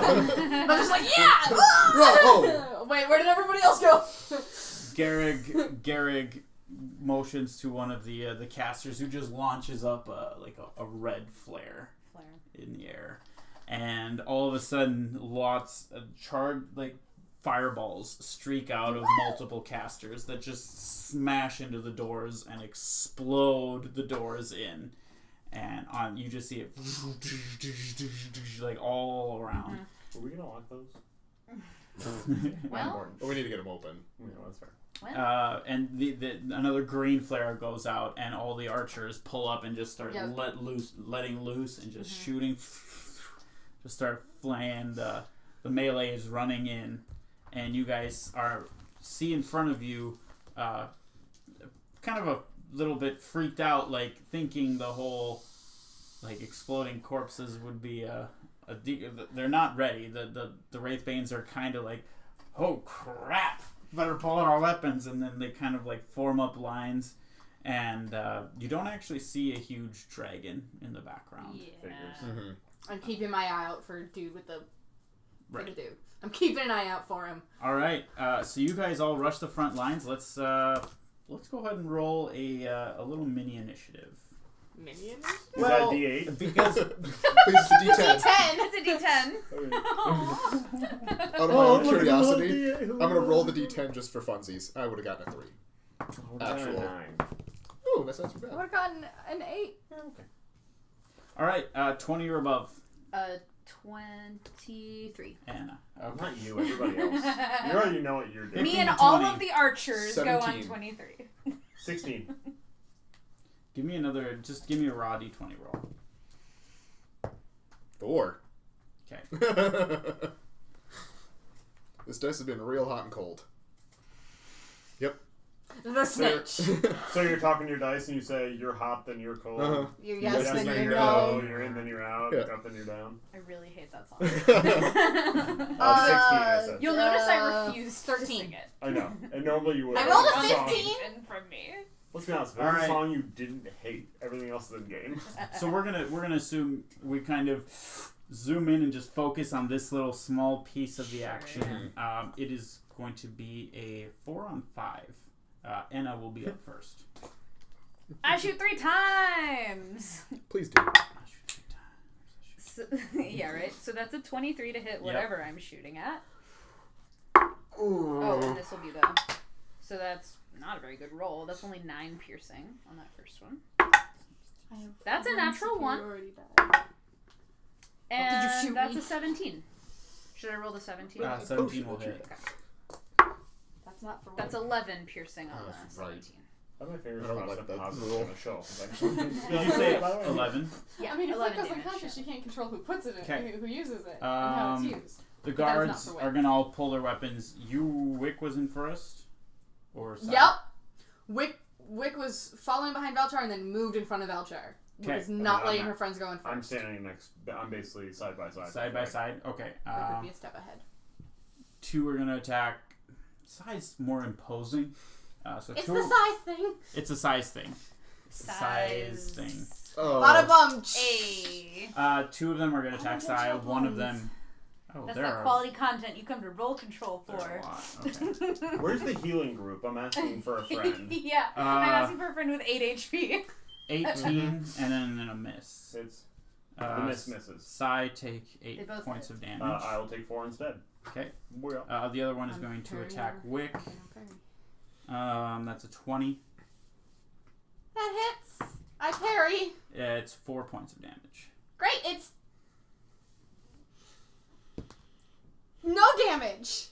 I'm just like, yeah! Oh, Wait, where did everybody else go? Garrig motions to one of the casters who just launches up a red flare Flare. in the air, and all of a sudden lots of fireballs streak out of multiple casters that just smash into the doors and explode the doors in, and you just see it like all around. Are we gonna lock those? Well, Important. we need to get them open. Yeah, that's fair. And another green flare goes out, and all the archers pull up and just start Yep. letting loose and just shooting. Just start flaying. The melee is running in, and you guys see in front of you, kind of a little bit freaked out, like thinking the whole exploding corpses would be they're not ready. The Wraithbanes are kind of like, oh crap, better pull out our weapons, and then they kind of form up lines, and you don't actually see a huge dragon in the background. yeah. Figures. Mm-hmm. I'm keeping my eye out for dude with the Right. dude. I'm keeping an eye out for him. All right. So you guys all rush the front lines. Let's go ahead and roll a little mini initiative. Minion? Is Well, that D8? Because Please, the D10. 10. It's a D10. Out of my own curiosity, I'm gonna roll the D10 just for funsies. I would have gotten a 3. Actual. 9. Oh, that's not too I would bad. have gotten an 8. Okay. all right, 20 or above, 23. Anna. Not you, everybody else. You already know what you're doing. Me 15 and to all 20. of the archers go on 17. 23. 16. Give me just give me a raw D20 roll. 4. Okay. This dice has been real hot and cold. Yep. The snitch. So you're talking to your dice and you say, you're hot, then you're cold. Uh-huh. You're Yes, yes, then then you're you're no. low, you're in, then you're out, Yeah. up, then you're down. I really hate that song. 16, I said. You'll notice I refuse 13. to sing it. I know. And normally you would. I rolled a It's song. 15. From me. Let's be honest, if All there's a right. song you didn't hate, everything else is in game. So we're gonna assume we kind of zoom in and just focus on this little small piece of the Sure. action. It is going to be a 4-on-5. Anna will be up first. I shoot 3 times. Please do. So, yeah, right? So that's a 23 to hit whatever I'm shooting at. Oh, and this will be so that's not a very good roll. That's only 9 piercing on that first one. That's a natural 1. And Did you shoot that's me? a 17. Should I roll the 17? 17 will hit. That's not for That's 11 piercing on Oh, the that's right. 17. I have my fingers I don't crossed like that that positive rule. going to show up eventually. Did you say 11? Yeah, I mean, if 11 Wick goes damage, unconscious, yeah. you can't control who puts it in, Okay. who uses it, and how it's used. The But that is not guards for Wick. are gonna all pull their weapons. Wick was in first, or Sai? Yep. Wick was following behind Valchar and then moved in front of Valchar. Wick Okay. is not I'm letting not- her friends go in I'm first. standing next. I'm basically side by side. Side by side. Okay. Wick would be a step ahead. 2 are gonna attack. Sai's more imposing. So It's 2. the size thing. It's a size thing. It's a size thing. Oh. Bada bum. Hey. 2 of them are gonna attack don't Sai. have One of ones. them. Oh, That's there that are. quality content you come to Role Control There are for. a lot. Okay. Where's the healing group? I'm asking for a friend. Yeah, I'm asking for a friend with 8 HP. 18 and then a miss. It's the misses. Sai take They 8 both points hit. of damage. I will take 4 instead. Okay. Well, The other one is I'm going to very attack well. Wick. That's a 20. That hits. I parry. It's 4 points of damage. Great. It's no damage.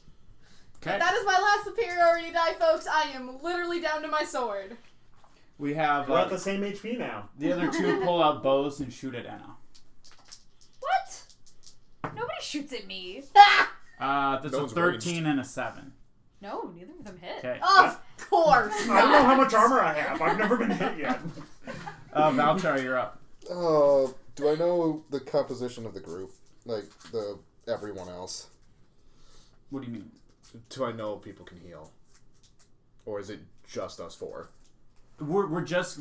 Okay. That is my last superiority die, folks. I am literally down to my sword. We have we're at the same HP now. the other 2 pull out bows and shoot at Enna. What? Nobody shoots at me. That's No a one's 13 and a 7. No, neither of them hit. Okay. Of course. I don't know how much armor I have. I've never been hit yet. Valchar, you're up. Do I know the composition of the group? Like, everyone else? What do you mean? Do I know people can heal? Or is it just us 4? We're just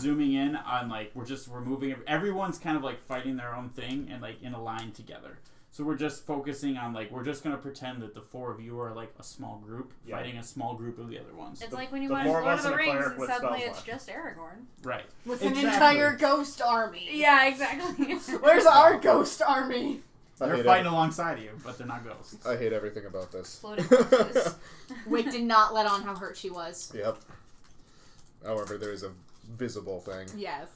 zooming in on we're moving. Everyone's kind of like fighting their own thing and like in a line together. So we're just focusing on we're just gonna pretend that the 4 of you are like a small group fighting a small group of the other ones. It's like when you the watch 4 of Lord us of the and a Rings cleric and with suddenly spells it's left. just Aragorn. Right. With an Exactly. entire ghost army. Yeah, exactly. Where's our ghost army? They're fighting alongside you, but they're not ghosts. I hate everything about this. Floating corpses. Wick did not let on how hurt she was. Yep. However, there is a visible thing. Yes.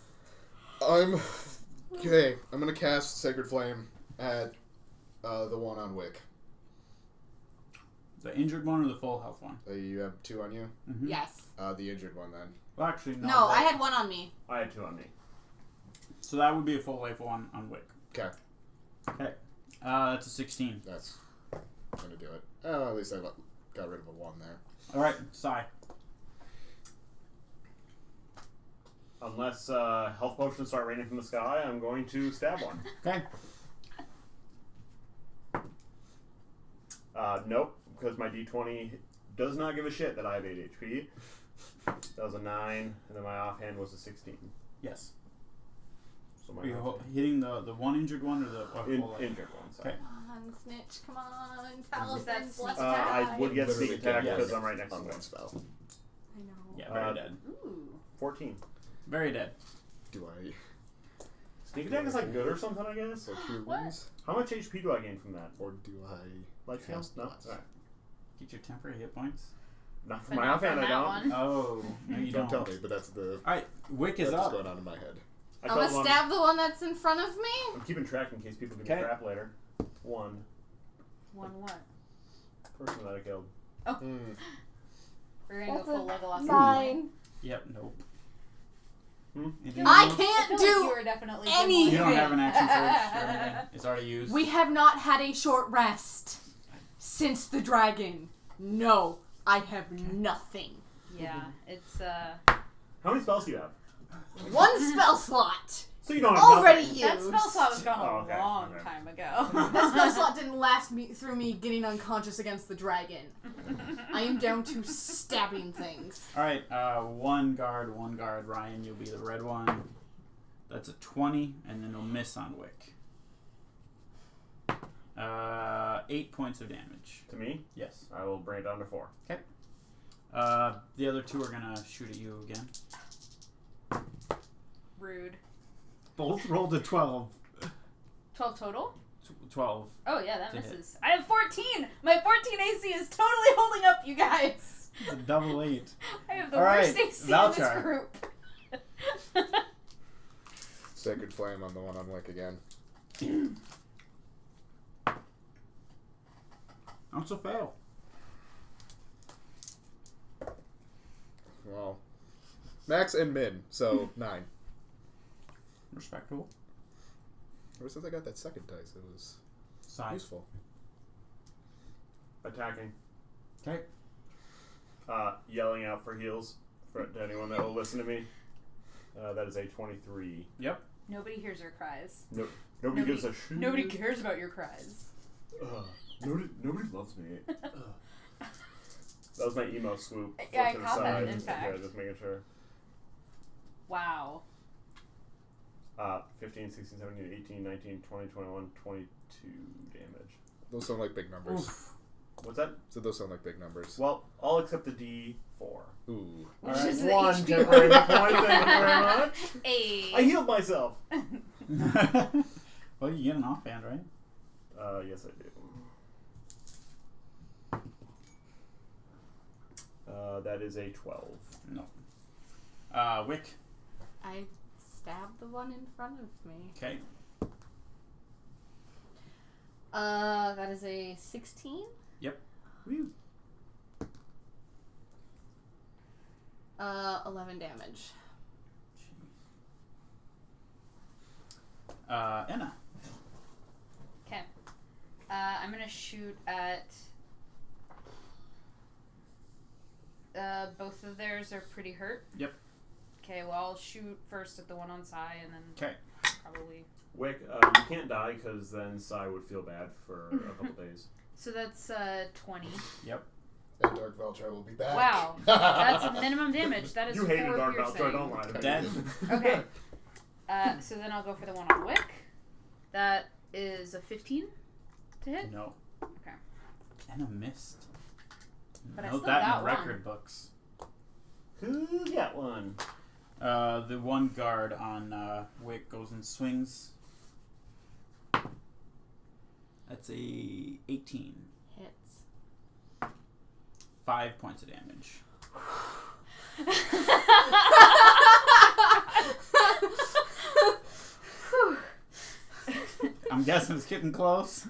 I'm gonna cast Sacred Flame at the one on Wick. The injured one or the full health one? You have 2 on you? Mm-hmm. Yes. The injured one then. Well, actually, no. No, I had 1 on me. I had 2 on me. So that would be a full life one on Wick. Okay. Okay. That's a 16. That's gonna do it. At least I got rid of a 1 there. All right, Sai. Unless health potions start raining from the sky, I'm going to stab one. Okay. Nope, because my d20 does not give a shit that I have 8 HP. That was a 9, and then my offhand was a 16. Yes. So my Are you hitting the one injured one or the full life? injured one. Sorry. Okay. Come on, Snitch. Come on. Paladin. That's Blessed I die. would get Literally sneak attack get because yes. I'm right next to on him. one spell. I know. Yeah, very dead. Ooh. 14. Very dead. Do I Sneak attack is like good or something, I guess. or cure What? wounds? How much HP do I gain from that? Or do I Life steal? cast No. Bless? Alright. Get your temporary hit points. Not from But my not offhand, from I that don't. one. Oh, no, you Don't don't. tell me, but that's the All right, Wick is that's what's up. going on in my head. I I'm told gonna him stab the one that's in front of me. I'm keeping track in case people give me Okay. crap later. 1 One what? person that I killed. We're gonna go full Legolas. 9. Yep. Nope. Hmm? Anything I else? can't feel like do you were definitely anything. You don't have an action surge or anything. It's already used. We have not had a short rest since the dragon. No, I have nothing. Yeah, it's How many spells do you have? 1 spell slot. So you don't have Already nothing. used. that spell slot was gone Oh, a okay, long okay. time ago. That spell slot didn't last me through me getting unconscious against the dragon. I am down to stabbing things. All right. One guard. Ryan, you'll be the red one. That's a 20, and then a miss on Wick. 8 points of damage. To me, Yes. I will bring it down to 4. The other 2 are gonna shoot at you again. Rude. Both rolled a 12. 12 total? 12. Oh yeah, that To hit. misses. I have 14! My 14 AC is totally holding up, you guys! It's a double 8. I have the All right, worst AC in Valchar. this group. Sacred Flame on the one on Wick again. That's a fail. Well, Max and min, so 9. Respectable. Ever since I got that second dice, it was Size. useful. Attacking. Okay. Yelling out for heals to anyone that will listen to me. That is a 23. Yep. Nobody hears her cries. Nobody gives a shit. Nobody cares about your cries. Nobody loves me. That was my emo swoop. Yeah, I to the caught that, side. in fact. Yeah, just making sure. Wow. 15, 16, 17, 18, 19, 20, 21, 22 damage. Those sound like big numbers. Oof. What's that? So those sound like big numbers. Well, all except the D4. Ooh. Which Alright, is the 1 HP temporary roll. hit point. Thank you very much. Hey. I healed myself. Well, you get an offhand, right? Yes, I do. That is a 12. No. Wick. I stabbed the one in front of me. Okay. That is a 16. Woo. 11 damage. Anna. Okay. I'm gonna shoot at. Both of theirs are pretty hurt. Yep. Okay, well, I'll shoot first at the one on Sai and then Okay. probably. Wick, you can't die because then Sai would feel bad for a couple days. So that's 20. Yep. And Dark Valtry will be back. Wow. That's a minimum damage. That is You hated 4 Dark piercing. Valtry, don't lie to me. Dead. Okay. So then I'll go for the one on Wick. That is a 15 to hit. No. Okay. Anna missed. But I Note still that got in the record books. Who got one? The one guard on Wick goes and swings. That's a 18. Hits. 5 points of damage. I'm guessing it's getting close.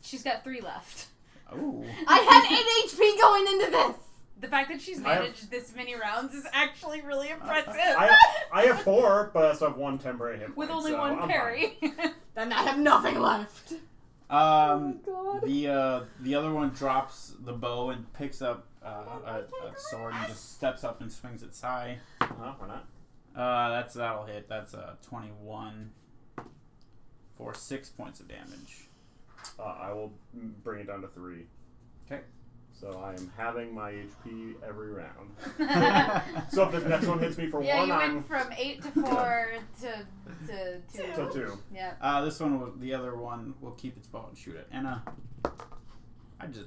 She's got 3 left. Ooh. I had 8 HP going into this. The fact that she's I have- managed this many rounds is actually really impressive. I have 4, but I still have 1 temporary hit point. With only so 1 I'm parry. Then I have nothing left. God. God. The other one drops the bow and picks up a sword and just steps up and swings at Sai. Why not? That'll hit. That's a 21 for 6 points of damage. I will bring it down to 3. Okay. So I am having my HP every round. So if the next one hits me for Yeah, 1, you I'm went from 8 to 4 to 2. to 2. Yeah. This one, the other one, will keep its bow and shoot it. Anna.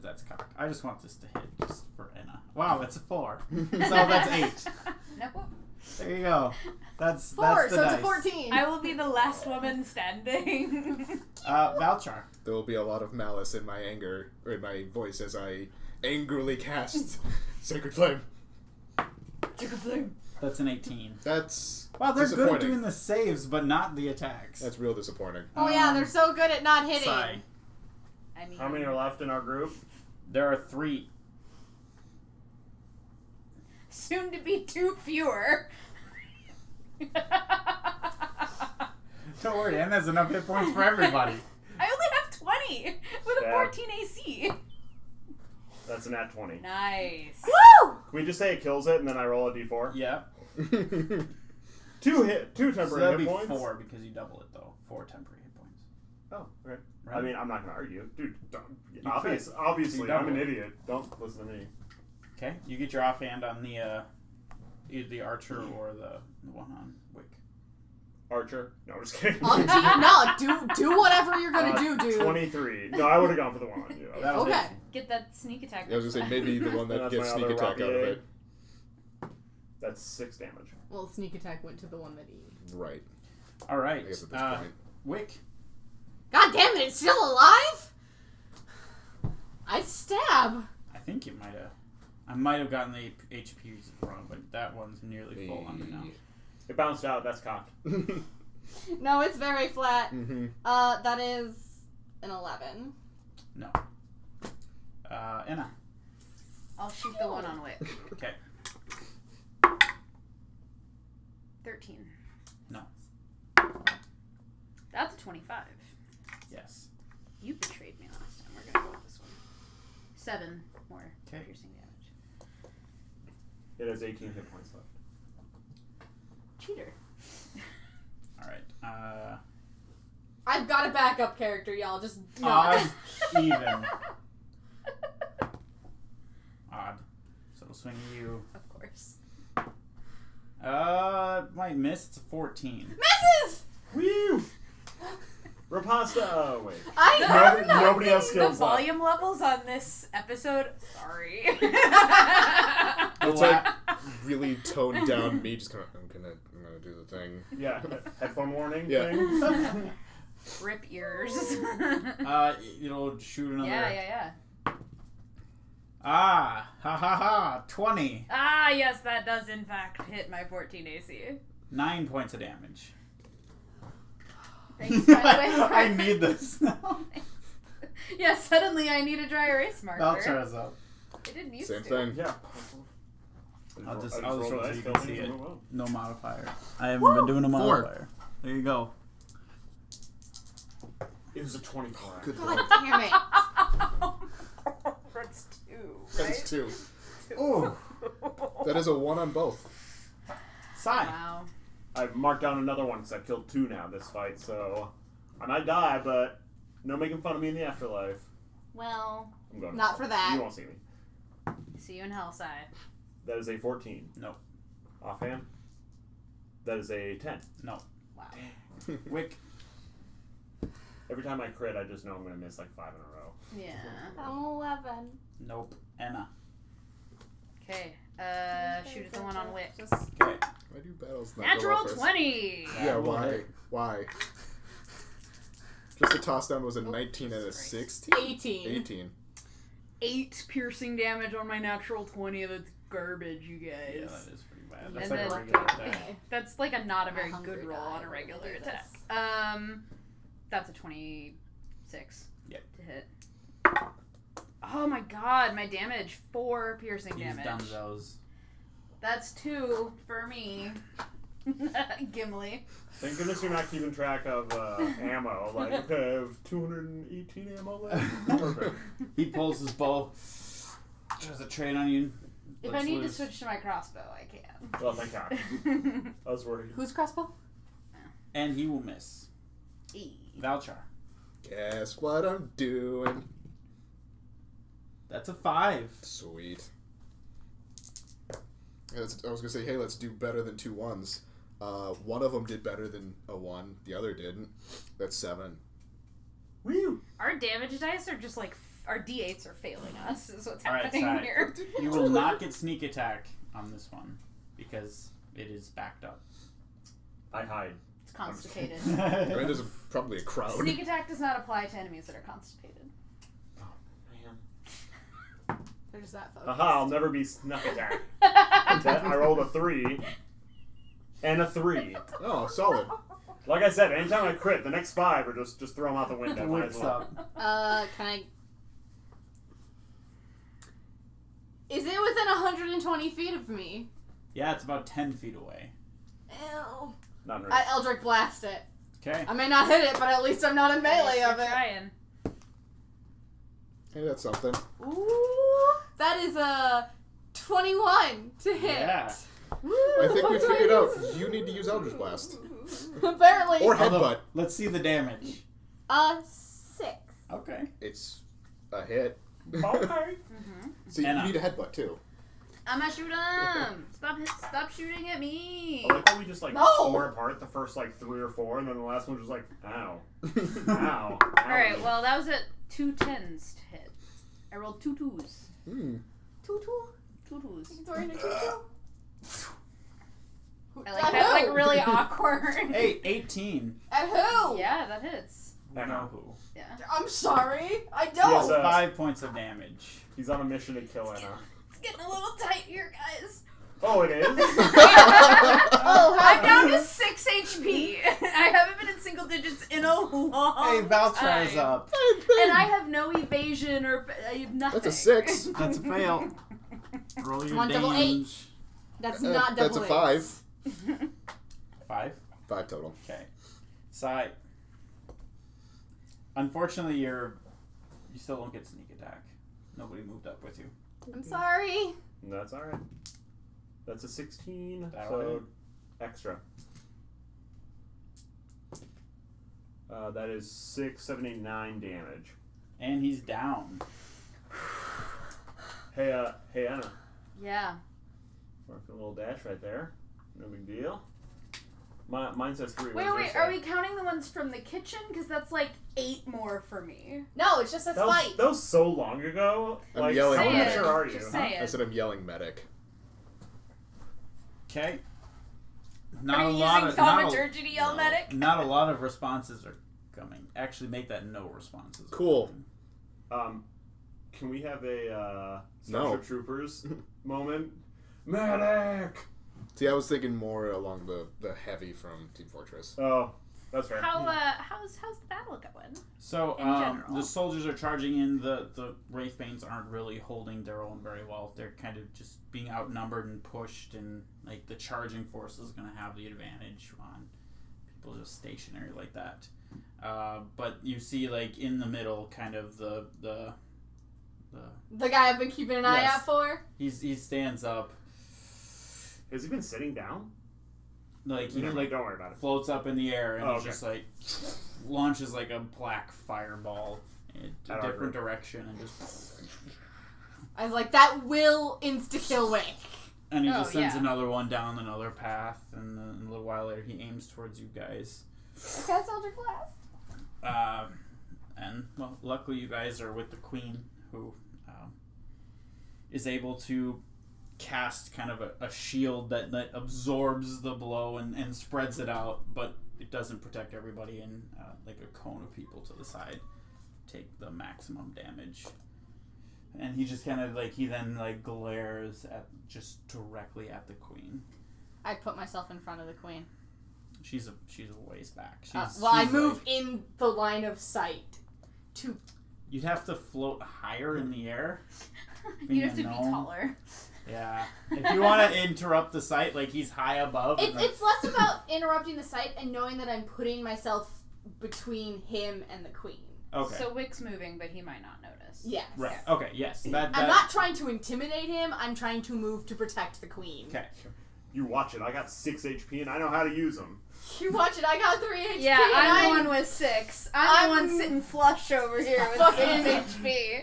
That's cocked. I just want this to hit just for Anna. Wow, it's a 4. So that's 8. No. There you go. That's 4, that's the so it's dice. a 14. I will be the last woman standing. Valchar. There will be a lot of malice in my anger, or in my voice as I angrily cast Sacred Flame. That's an 18. That's Wow, they're good at disappointing. doing the saves, but not the attacks. That's real disappointing. Oh yeah, they're so good at not hitting. Sai. I mean, How many are left in our group? There are 3. soon to be 2 fewer. Don't worry, and there's enough hit points for everybody. I only have 20 with a Yeah. 14 AC. That's an at 20. Nice. Woo! Can we just say it kills it and then I roll a d4? Yeah. 2 So temporary that'd be hit points? 4 because you double it though. 4 temporary hit points. Oh, okay. Right? I mean, I'm not going to argue. Dude, don't, You obviously, You I'm an double it. idiot. Don't listen to me. Okay, you get your offhand on the either the archer or the one on Wick. Archer? No, I'm just kidding. On no, do whatever you're gonna do, dude. 23. No, I would have gone for the one on you. That'll Okay. hit. Get that sneak attack. I was gonna say maybe the one that That's gets my sneak other attack out of rapier. it. That's 6 damage. Well, sneak attack went to the one that he. Right. All right, I guess at this point. Wick. God damn it! It's still alive. I stab. I think you might have. I might have gotten the HPs wrong, but that one's nearly full on me now. It bounced out. That's cocked. No, it's very flat. Mm-hmm. That is an 11. No. Anna. I'll shoot the one on Wick. Okay. 13. No. That's a 25. Yes. You betrayed me last time. We're gonna go with this one. 7 more Okay. piercing damage. It has 18 hit points left. Cheater. All right. I've got a backup character, y'all. Just Odd, even. Odd. So it'll swing you. Of course. Might miss. It's a 14. misses. Woo! Rapasta. Oh wait. Nobody else The skills left. volume levels on this episode. Sorry. It's like really toned down me, just kind of, I'm gonna do the thing. Yeah. Headphone warning Yeah. thing. Rip ears. It'll shoot another. Yeah. Ha ha. 20. Ah, yes, that does in fact hit my 14 AC. 9 points of damage. Thanks, by the way. I need this now. Yeah, suddenly I need a dry erase marker. Valtra's up. It didn't used Same to. thing. Yeah. I'll just roll roll so dice, you kill can things, see and it. move on. No modifier. I haven't been doing a 4. modifier. There you go. It was a 24. Good God lord. damn it. That's 2, right? That's 2. Oh, that is a 1 on both. Sigh. Wow. I've marked down another one because I've killed 2 now this fight, so I might die, but no making fun of me in the afterlife. Well, I'm going. Not for that. You won't see me. see you in Hellside. That is a 14. No. Offhand. That is a 10. No. Wow. Wick. Every time I crit, I just know I'm going to miss like 5 in a row. Yeah. I'm 11. Nope. Anna. Okay. Shoot at the one on Wick. Okay. Why do battles not go Natural well first? 20! Yeah, will why? hit. Why? Just the toss down was a 19 and a Christ. 16? 18. 18. 8 piercing damage on my natural 20. That's garbage, you guys. Yeah, that is pretty bad. And That's like then- a regular attack. That's like a not a very My good hunger roll on die a when I regular do attack. this. That's a 26. Yep. To hit. Oh my god, my damage. 4 piercing These damage. dunzos. That's 2 for me. Gimli. Thank goodness you're not keeping track of ammo. Like, okay, I have 218 ammo left. Perfect. He pulls his bow. Tries to train on you. If I lets need loose. to switch to my crossbow, I can. Well, thank God. I was worried. Who's crossbow? And he will miss. Valchar. Guess what I'm doing? That's a 5. Sweet. I was gonna say, hey, let's do better than 2 1s. One of them did better than a 1. The other didn't. That's 7. Woo! Our damage dice are just like our d8s are failing us. Is what's All right, happening sorry. here. You will not get sneak attack on this one because it is backed up. I hide. It's constipated. I mean, there's probably a crowd. Sneak attack does not apply to enemies that are constipated. Oh, man. There's that focus. Aha, I'll never be snuck attacked. I rolled a 3 and a 3. Oh, solid. Like I said, anytime I crit, the next 5 are just throw them out the window. Might as What's well. up? Can I... Is it within 120 feet of me? Yeah, it's about 10 feet away. Ew. Not in range. I Eldritch Blast it. Okay. I may not hit it, but at least I'm not in melee You're of it. trying. Hey, that's something. Ooh, that is a 21 to hit. Yeah. Woo, I think we what do figured I out use? you need to use Eldritch Blast. Apparently. Or Although, Headbutt. let's see the damage. 6. Okay. It's a hit. Okay. So you Anna. need a headbutt, too. I'm gonna shoot him. Stop shooting at me. I like how we just like No! tore apart the first like 3 or 4, and then the last one was just like, ow, ow. All right. Well, that was at 2 10s to hit. I rolled 2 2s. Hmm. 2. 2 2s. Throwing a 2. I like that. Like really awkward. Hey, 18. At who? Yeah, that hits. You know who. Yeah. I'm sorry. I don't. Yes, 5 points of damage. He's on a mission to kill Anna. It's getting a little tight here, guys. Oh, it is? Oh, I'm down to 6 HP. I haven't been in single digits in a long Hey, Valtrar is time. up. And I have no evasion or I have nothing. That's a 6. That's a fail. Roll your Come on, double damage. That's not double That's a 5. 5? 5 total. Okay. Sai. Unfortunately, you still don't get sneak attack. Nobody moved up with you. I'm sorry. That's alright. That's a 16, That'll so hit. extra. That is 6, 7, 8, 9 damage. And he's down. Hey Anna. Yeah. Working a little dash right there. No big deal. Mine says 3. Wait, are we counting the ones from the kitchen? Because that's like 8 more for me. No, it's just a fight. That was so long ago. I'm Like, yelling how Say mature it. are you? Just say I it. said I'm yelling medic. Okay. Are you using thaumaturgy to yell medic? Not a lot of responses are coming. Actually, make that no responses. are Cool. coming. Can we have a No. Starship Troopers moment? Medic! See, I was thinking more along the heavy from Team Fortress. Oh, that's fair. How's the battle going? So In general. the soldiers are charging in. The Wraithbanes aren't really holding their own very well. They're kind of just being outnumbered and pushed, and like the charging force is going to have the advantage on people just stationary like that. But you see, like in the middle, kind of the The guy I've been keeping an eye Yes. out for. he stands up, Has he been sitting down? like he Never mind, like don't worry about it. floats up in the air and Oh, okay. just like launches like a black fireball in a At our different group. direction and just. I was like, that will insta-kill Wick. And he Oh, just sends yeah. another one down another path, and then a little while later he aims towards you guys. Okay, Soldier Blast. And well, luckily you guys are with the queen, who is able to cast kind of a shield that absorbs the blow and spreads it out, but it doesn't protect everybody, and like a cone of people to the side take the maximum damage. And he just kind of he then glares at just directly at the queen. I put myself in front of the queen. She's a ways back. She's, I she's move in the line of sight. To You'd have to float higher in the air. You have to be gnome. taller. Yeah. If you want to interrupt the sight, he's high above. and, it's less about interrupting the sight and knowing that I'm putting myself between him and the queen. okay. So Wick's moving, but he might not notice. Yes. Right. Okay. Yes. That. I'm not trying to intimidate him. I'm trying to move to protect the queen. Okay. You watch it. I got 6 HP and I know how to use them. You watch it. I got 3 HP. Yeah, and I'm the one with 6. I'm the one sitting flush over here with 6 HP.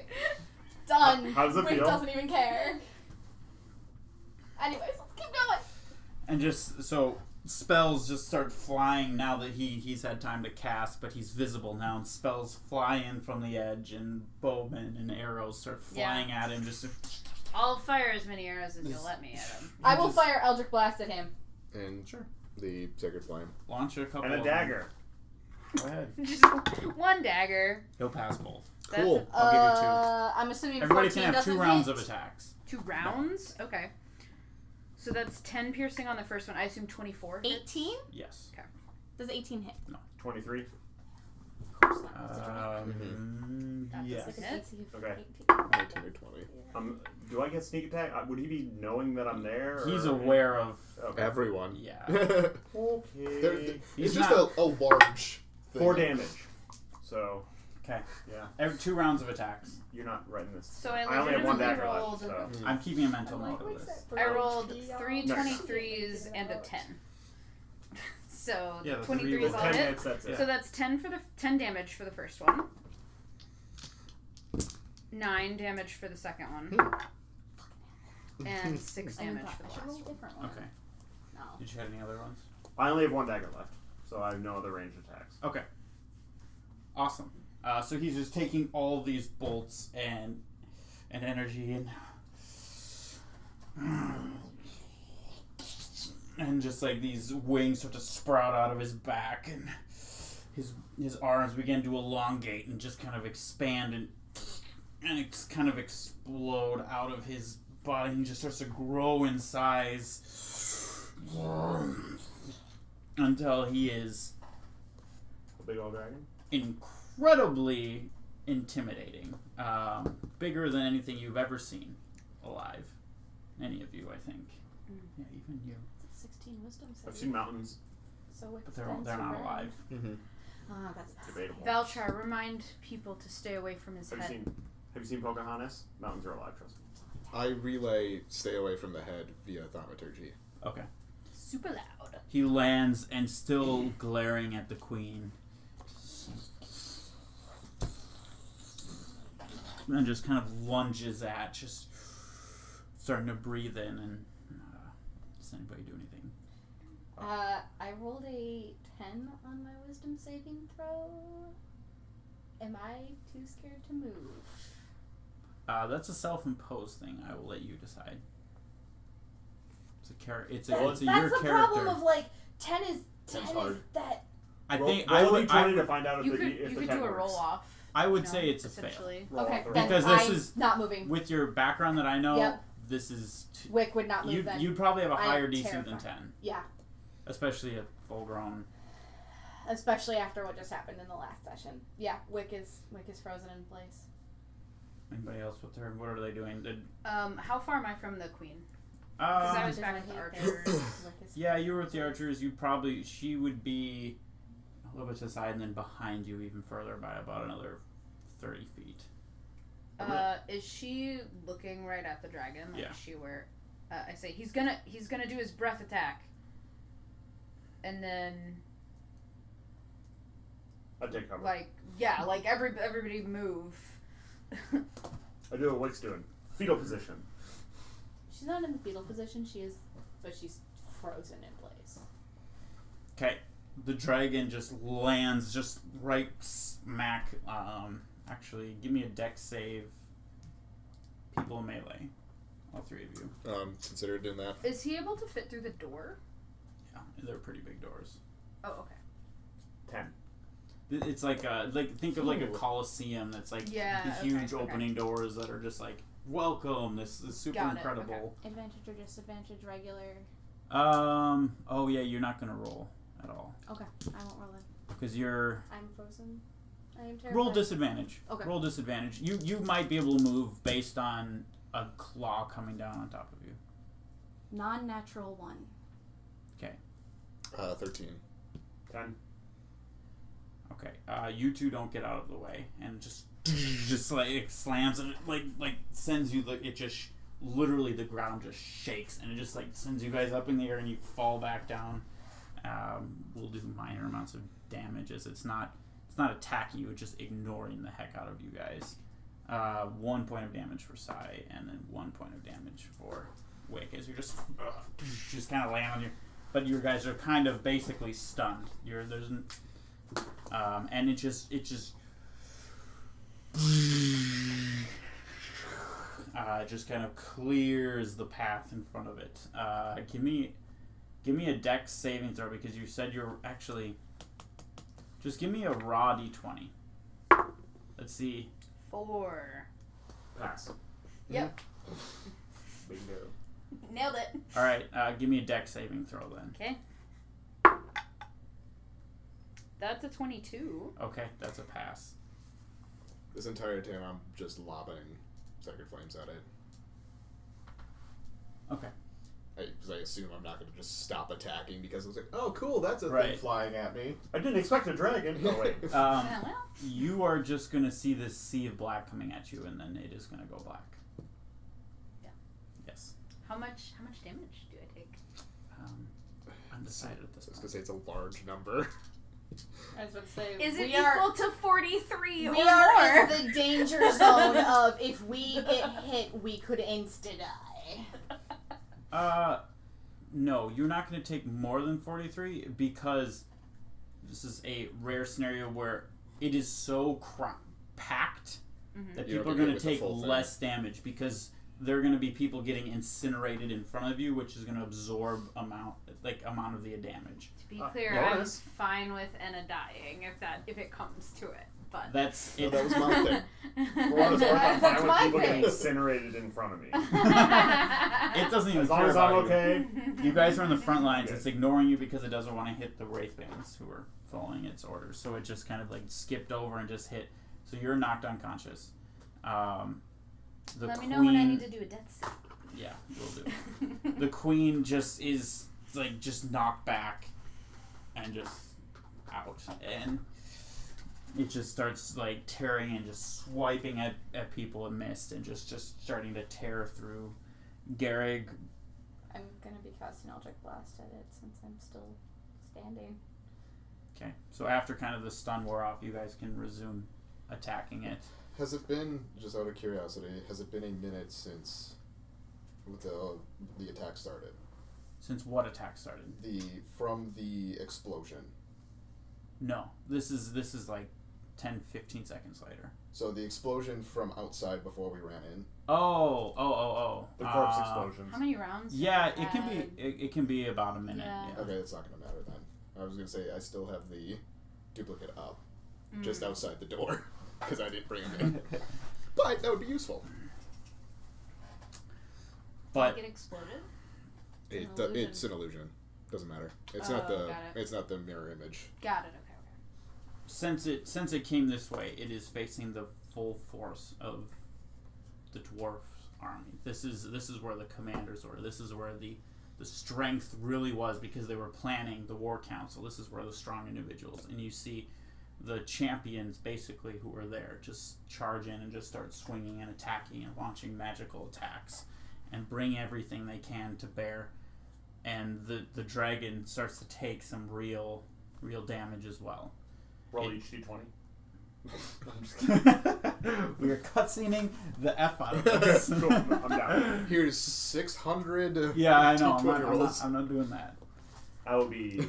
Done. How does it Wick feel? doesn't even care. Anyways, let's keep going. And just so spells just start flying now that he's had time to cast, but he's visible now, and spells fly in from the edge, and bowmen and arrows start flying at him. Just I'll fire as many arrows as you'll let me at him. I will fire Eldritch Blast at him. And Sure. the Sacred Flame. Launch a couple. And a of dagger. Them. Go ahead. Just one dagger. He'll pass both. That's Cool. I'll give you 2. I'm assuming Everybody 14 can have 2 doesn't rounds hit. of attacks. 2 rounds? Okay. So that's 10 piercing on the first one. I assume 24 hits? 18? Yes. Does 18 hit? 23. Of course not. That Yes. doesn't hit. Okay. 19 or 20. Do I get sneak attack? Would he be knowing that I'm there? He's or- aware of. Okay. Everyone. Yeah. Okay. It's He's just not- a large thing. 4 damage. So, Okay. yeah. Every 2 rounds of attacks. You're not writing this. So I only have 1 legitimately dagger rolled. left, so. I'm keeping a mental note of this. I rolled 3 23s and a 10. So Yeah, the 23 is all 10 hit. hits, that's it. So that's 10 for the 10 damage for the first one. 9 damage for the second one. And 6 damage for the last one. Okay. No. Did you have any other ones? I only have 1 dagger left, so I have no other ranged attacks. Okay. Awesome. So he's just taking all these bolts and energy and just these wings start to sprout out of his back, and his arms begin to elongate and just kind of expand and kind of explode out of his body. He just starts to grow in size until he is A big old dragon? incredibly intimidating. Bigger than anything you've ever seen alive. Any of you, I think. Yeah, even you. 16 wisdom I've save. seen mountains. So Wick but is they're dead, so not red. alive. Mm-hmm. Ah, that's Debatable. Valchar, remind people to stay away from his Have head. you seen Pocahontas? Mountains are alive, trust me. I relay stay away from the head via thaumaturgy. Okay. Super loud. He lands and still glaring at the queen. And just kind of lunges at, just starting to breathe in. And does anybody do anything? I rolled a 10 on my wisdom saving throw. Am I too scared to move? That's a self-imposed thing. I will let you decide. It's a character. It's That's your the character. problem of like 10 is hard. that. I Roll, think roll I D20 to would. find out if You the could if you the could 10 do a works. roll off. I would you know, say it's a fail. essentially. Roll Okay, off the then roll. Because this I'm is- not moving. With your background that I know, Yep. this is. Wick would not move then. You'd probably have a I'm higher DC than terrified. 10, Yeah, especially a full-grown. especially after what just happened in the last session. Yeah, Wick is frozen in place. Anybody else with her? What are they doing? How far am I from the queen? Because I was Um, back with the archers. yeah, you were with the archers. She would be a little bit to the side and then behind you even further by about another 30 feet. Is she looking right at the dragon? Like Yeah. Is she where? I say he's gonna do his breath attack, and then I take cover. like everybody move. I do what Wick's doing. Fetal position. She's not in the fetal position, but she's frozen in place. Okay, the dragon just lands just right smack. Actually, give me a dex save. People in melee, all three of you. Consider doing that. Is he able to fit through the door? Yeah, they're pretty big doors. Oh, okay. 10. It's like think of like a Ooh. coliseum that's like Yeah, the okay, huge okay. opening doors that are just like welcome. This is super Got it, incredible. Advantage or disadvantage, regular. Oh yeah, you're not gonna roll at all Okay, I won't roll it. because you're I'm frozen. I am terrified. roll disadvantage. Okay. Roll disadvantage. You might be able to move based on a claw coming down on top of you. Non-natural 1. 13. 10. Okay. You two don't get out of the way and just like it slams and it like sends you it just literally the ground just shakes and it just like sends you guys up in the air and you fall back down. We'll do minor amounts of damage as it's not attacking you, it's just ignoring the heck out of you guys. 1 point of damage for Sai and then 1 point of damage for Wick as you're just kind of laying on you, but you guys are kind of basically stunned. And it just just kind of clears the path in front of it. Give me a dex saving throw because you said you're actually. Just give me a raw d20. Let's see. 4. Pass. Yep. Bingo. Nailed it. All right, give me a dex saving throw then. Okay. That's a 22. Okay, that's a pass. This entire time I'm just lobbing Sacred Flames at it. Okay. Because I assume I'm not going to just stop attacking because it's like, oh, cool, that's a Right. thing flying at me. I didn't expect a dragon. Oh, wait. Well. You are just gonna see this sea of black coming at you, and then it is gonna go black. Yeah. Yes. How much damage do I take? Undecided at I this was going point. to say it's a large number. I was about to say, Is it we are, equal to 43 or we are more? in the danger zone of if we get hit, we could insta-die. No, you're not gonna take more than 43 because this is a rare scenario where it is so packed that You don't people are get hit gonna with the take full thing. less damage because there are gonna be people getting incinerated in front of you, which is gonna absorb amount of the damage. To be clear, I'm bonus. fine with Enna dying if it comes to it. But That's No, it. that was my thing. For what it's worth, I'm That's fine my with people thing. getting incinerated in front of me. It doesn't even As long care as I'm about you. okay. You guys are in the front lines. Good. It's ignoring you because it doesn't want to hit the Wraithbands who are following its orders. So it just kind of like skipped over and just hit. So you're knocked unconscious. The Let queen, me know when I need to do a death save. Yeah, will do. The queen just is like just knocked back, and just out. And it just starts like tearing and just swiping at people and mist and just starting to tear through. Garrig. I'm gonna be casting Eldritch Blast at it since I'm still standing. Okay, so after kind of the stun wore off, you guys can resume attacking it. Has it been, just out of curiosity, has it been a minute since the attack started? Since what attack started? From the explosion. No, this is like 10, 15 seconds later. So the explosion from outside before we ran in. Oh. The corpse explosions. How many rounds? Yeah, it can be about a minute. Yeah. Yeah. Okay, that's not going to matter then. I was going to say I still have the duplicate up, just outside the door, because I didn't bring him in. But that would be useful. But Did it get exploded? It's an illusion. Doesn't matter. It's not the mirror image. Got it. Okay. since it came this way, it is facing the full force of the dwarf army. This is where the commanders were. This is where the strength really was, because they were planning the war council. This is where the strong individuals, and you see the champions basically who are there just charge in and just start swinging and attacking and launching magical attacks and bring everything they can to bear. And the dragon starts to take some real damage as well. Roll each d20. We are cutscening the F out of this. Cool. I'm down. Here's 600. Yeah, I know. rolls. I'm not doing that. I will be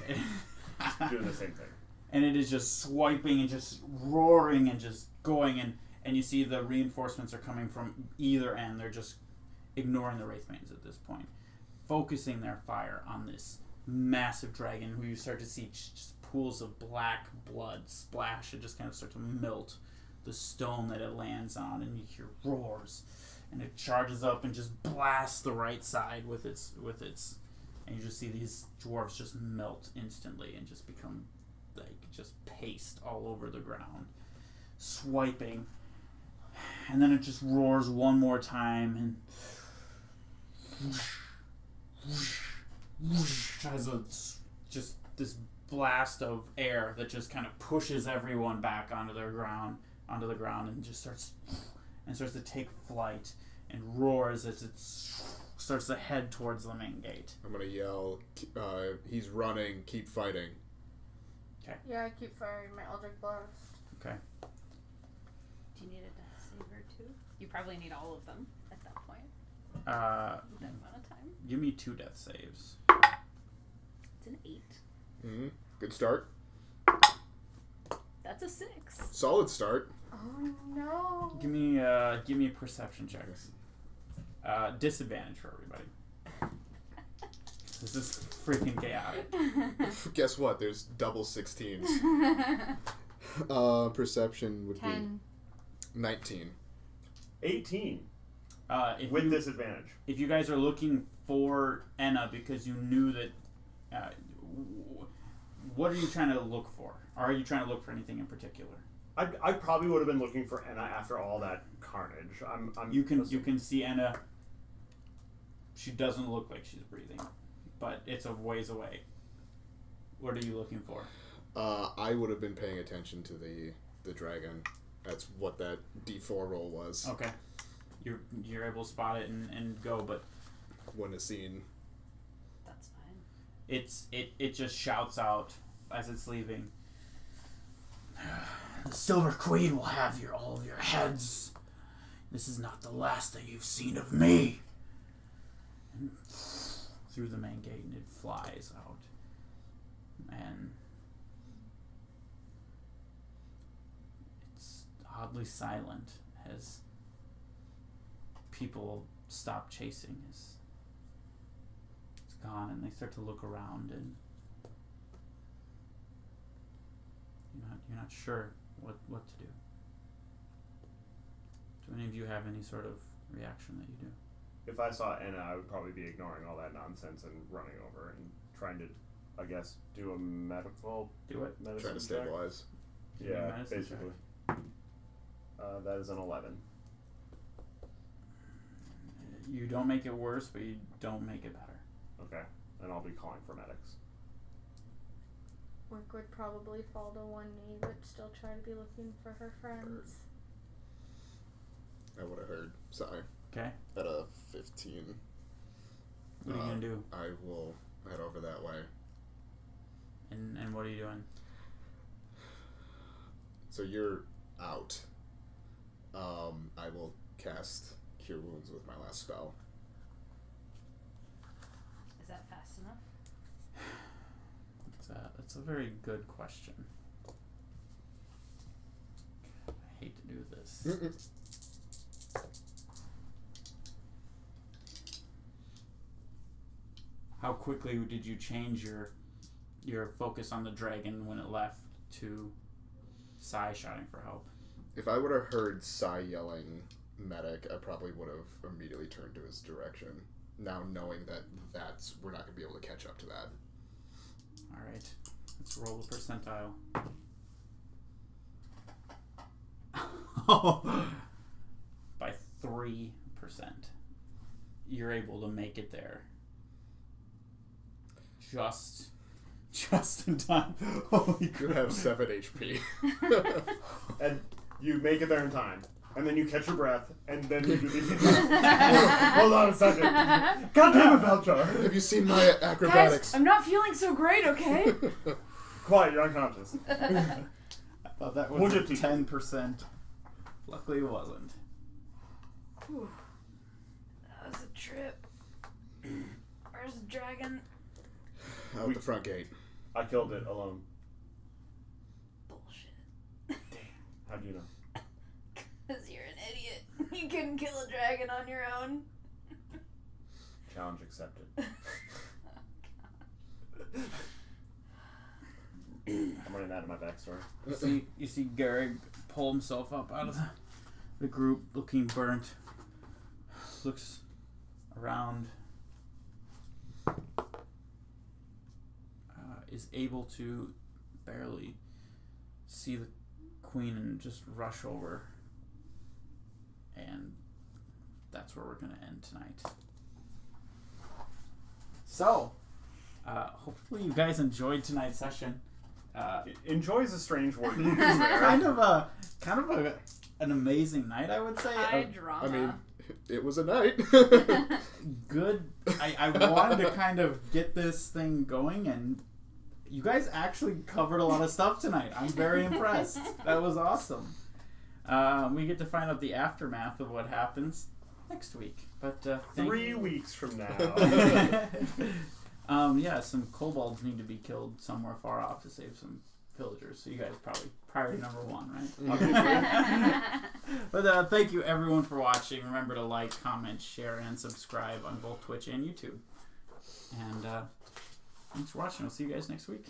doing the same thing. And it is just swiping and just roaring and just going, and you see the reinforcements are coming from either end. They're just ignoring the Wraithbanes at this point, focusing their fire on this massive dragon, who you start to see just pools of black blood splash and just kind of start to melt the stone that it lands on, and you hear roars, and it charges up and just blasts the right side with its and you just see these dwarves just melt instantly and just become like just paste all over the ground, swiping. And then it just roars one more time and has just this blast of air that just kind of pushes everyone back onto the ground, and just starts to take flight and roars as it starts to head towards the main gate. I'm gonna yell, he's running, keep fighting. Yeah, I keep firing my Eldritch Blast. Okay. Do you need a death saver too? You probably need all of them at that point. That amount of time. Give me 2 death saves. It's an 8. Mm-hmm. Good start. That's a 6. Solid start. Oh no. Give me perception checks. Disadvantage for everybody. This is freaking chaotic. Guess what? There's double 16s. Perception would 10. be 19. 18 If with you, disadvantage. if you guys are looking for Enna because you knew that, what are you trying to look for? Or are you trying to look for anything in particular? I probably would have been looking for Enna after all that carnage. You can see Enna. She doesn't look like she's breathing, but it's a ways away. What are you looking for? I would have been paying attention to the dragon. That's what that D4 roll was. Okay, you're able to spot it and go, but Wouldn't have seen. That's fine. it just shouts out as it's leaving. The Silver Queen will have all of your heads. This is not the last that you've seen of me. And through the main gate, and it flies out. And it's oddly silent as people stop chasing. It's gone, and they start to look around, and you're not sure what to do. Do any of you have any sort of reaction that you do? If I saw Enna, I would probably be ignoring all that nonsense and running over and trying to, I guess, do a medical Do it. medicine Trying to check. stabilize. Give me a Yeah, medicine basically. That is an 11. You don't make it worse, but you don't make it better. Okay, then I'll be calling for medics. Orc would probably fall to one knee, but still try to be looking for her friends. I would have heard. Sorry. Okay. At a 15. What are you gonna do? I will head over that way. And what are you doing? So you're out. I will cast Cure Wounds with my last spell. Is that fast enough? That's a very good question. I hate to do this. How quickly did you change your focus on the dragon when it left to Sai shouting for help? If I would have heard Sai yelling medic, I probably would have immediately turned to his direction. Now knowing that we're not going to be able to catch up to that. Alright, let's roll the percentile. By 3%. You're able to make it there. Just in time. Holy You crap. have 7 HP. And you make it there in time. And then you catch your breath, and then you do the Hold on a second. God damn it, Valchar. Have you seen my acrobatics? Guys, I'm not feeling so great, okay? Quiet, you're unconscious. I thought that was 10%. Luckily it wasn't. Whew. That was a trip. Where's the dragon? Out the front gate. I killed it alone. Bullshit. How do you know? Because you're an idiot. You couldn't kill a dragon on your own. Challenge accepted. I'm running that in my backstory. You see Garrig pull himself up out of the group, looking burnt. Looks around. Is able to barely see the queen and just rush over. And that's where we're going to end tonight. So, hopefully you guys enjoyed tonight's session. Enjoy is a strange word to use there. kind of an amazing night, I would say. High drama. I mean, it was a night. Good. I wanted to kind of get this thing going, and you guys actually covered a lot of stuff tonight. I'm very impressed. That was awesome. We get to find out the aftermath of what happens next week. But 3 weeks from now. Yeah, some kobolds need to be killed somewhere far off to save some villagers. So you guys probably priority number 1, right? But thank you everyone for watching. Remember to like, comment, share, and subscribe on both Twitch and YouTube. And thanks for watching. We'll see you guys next week.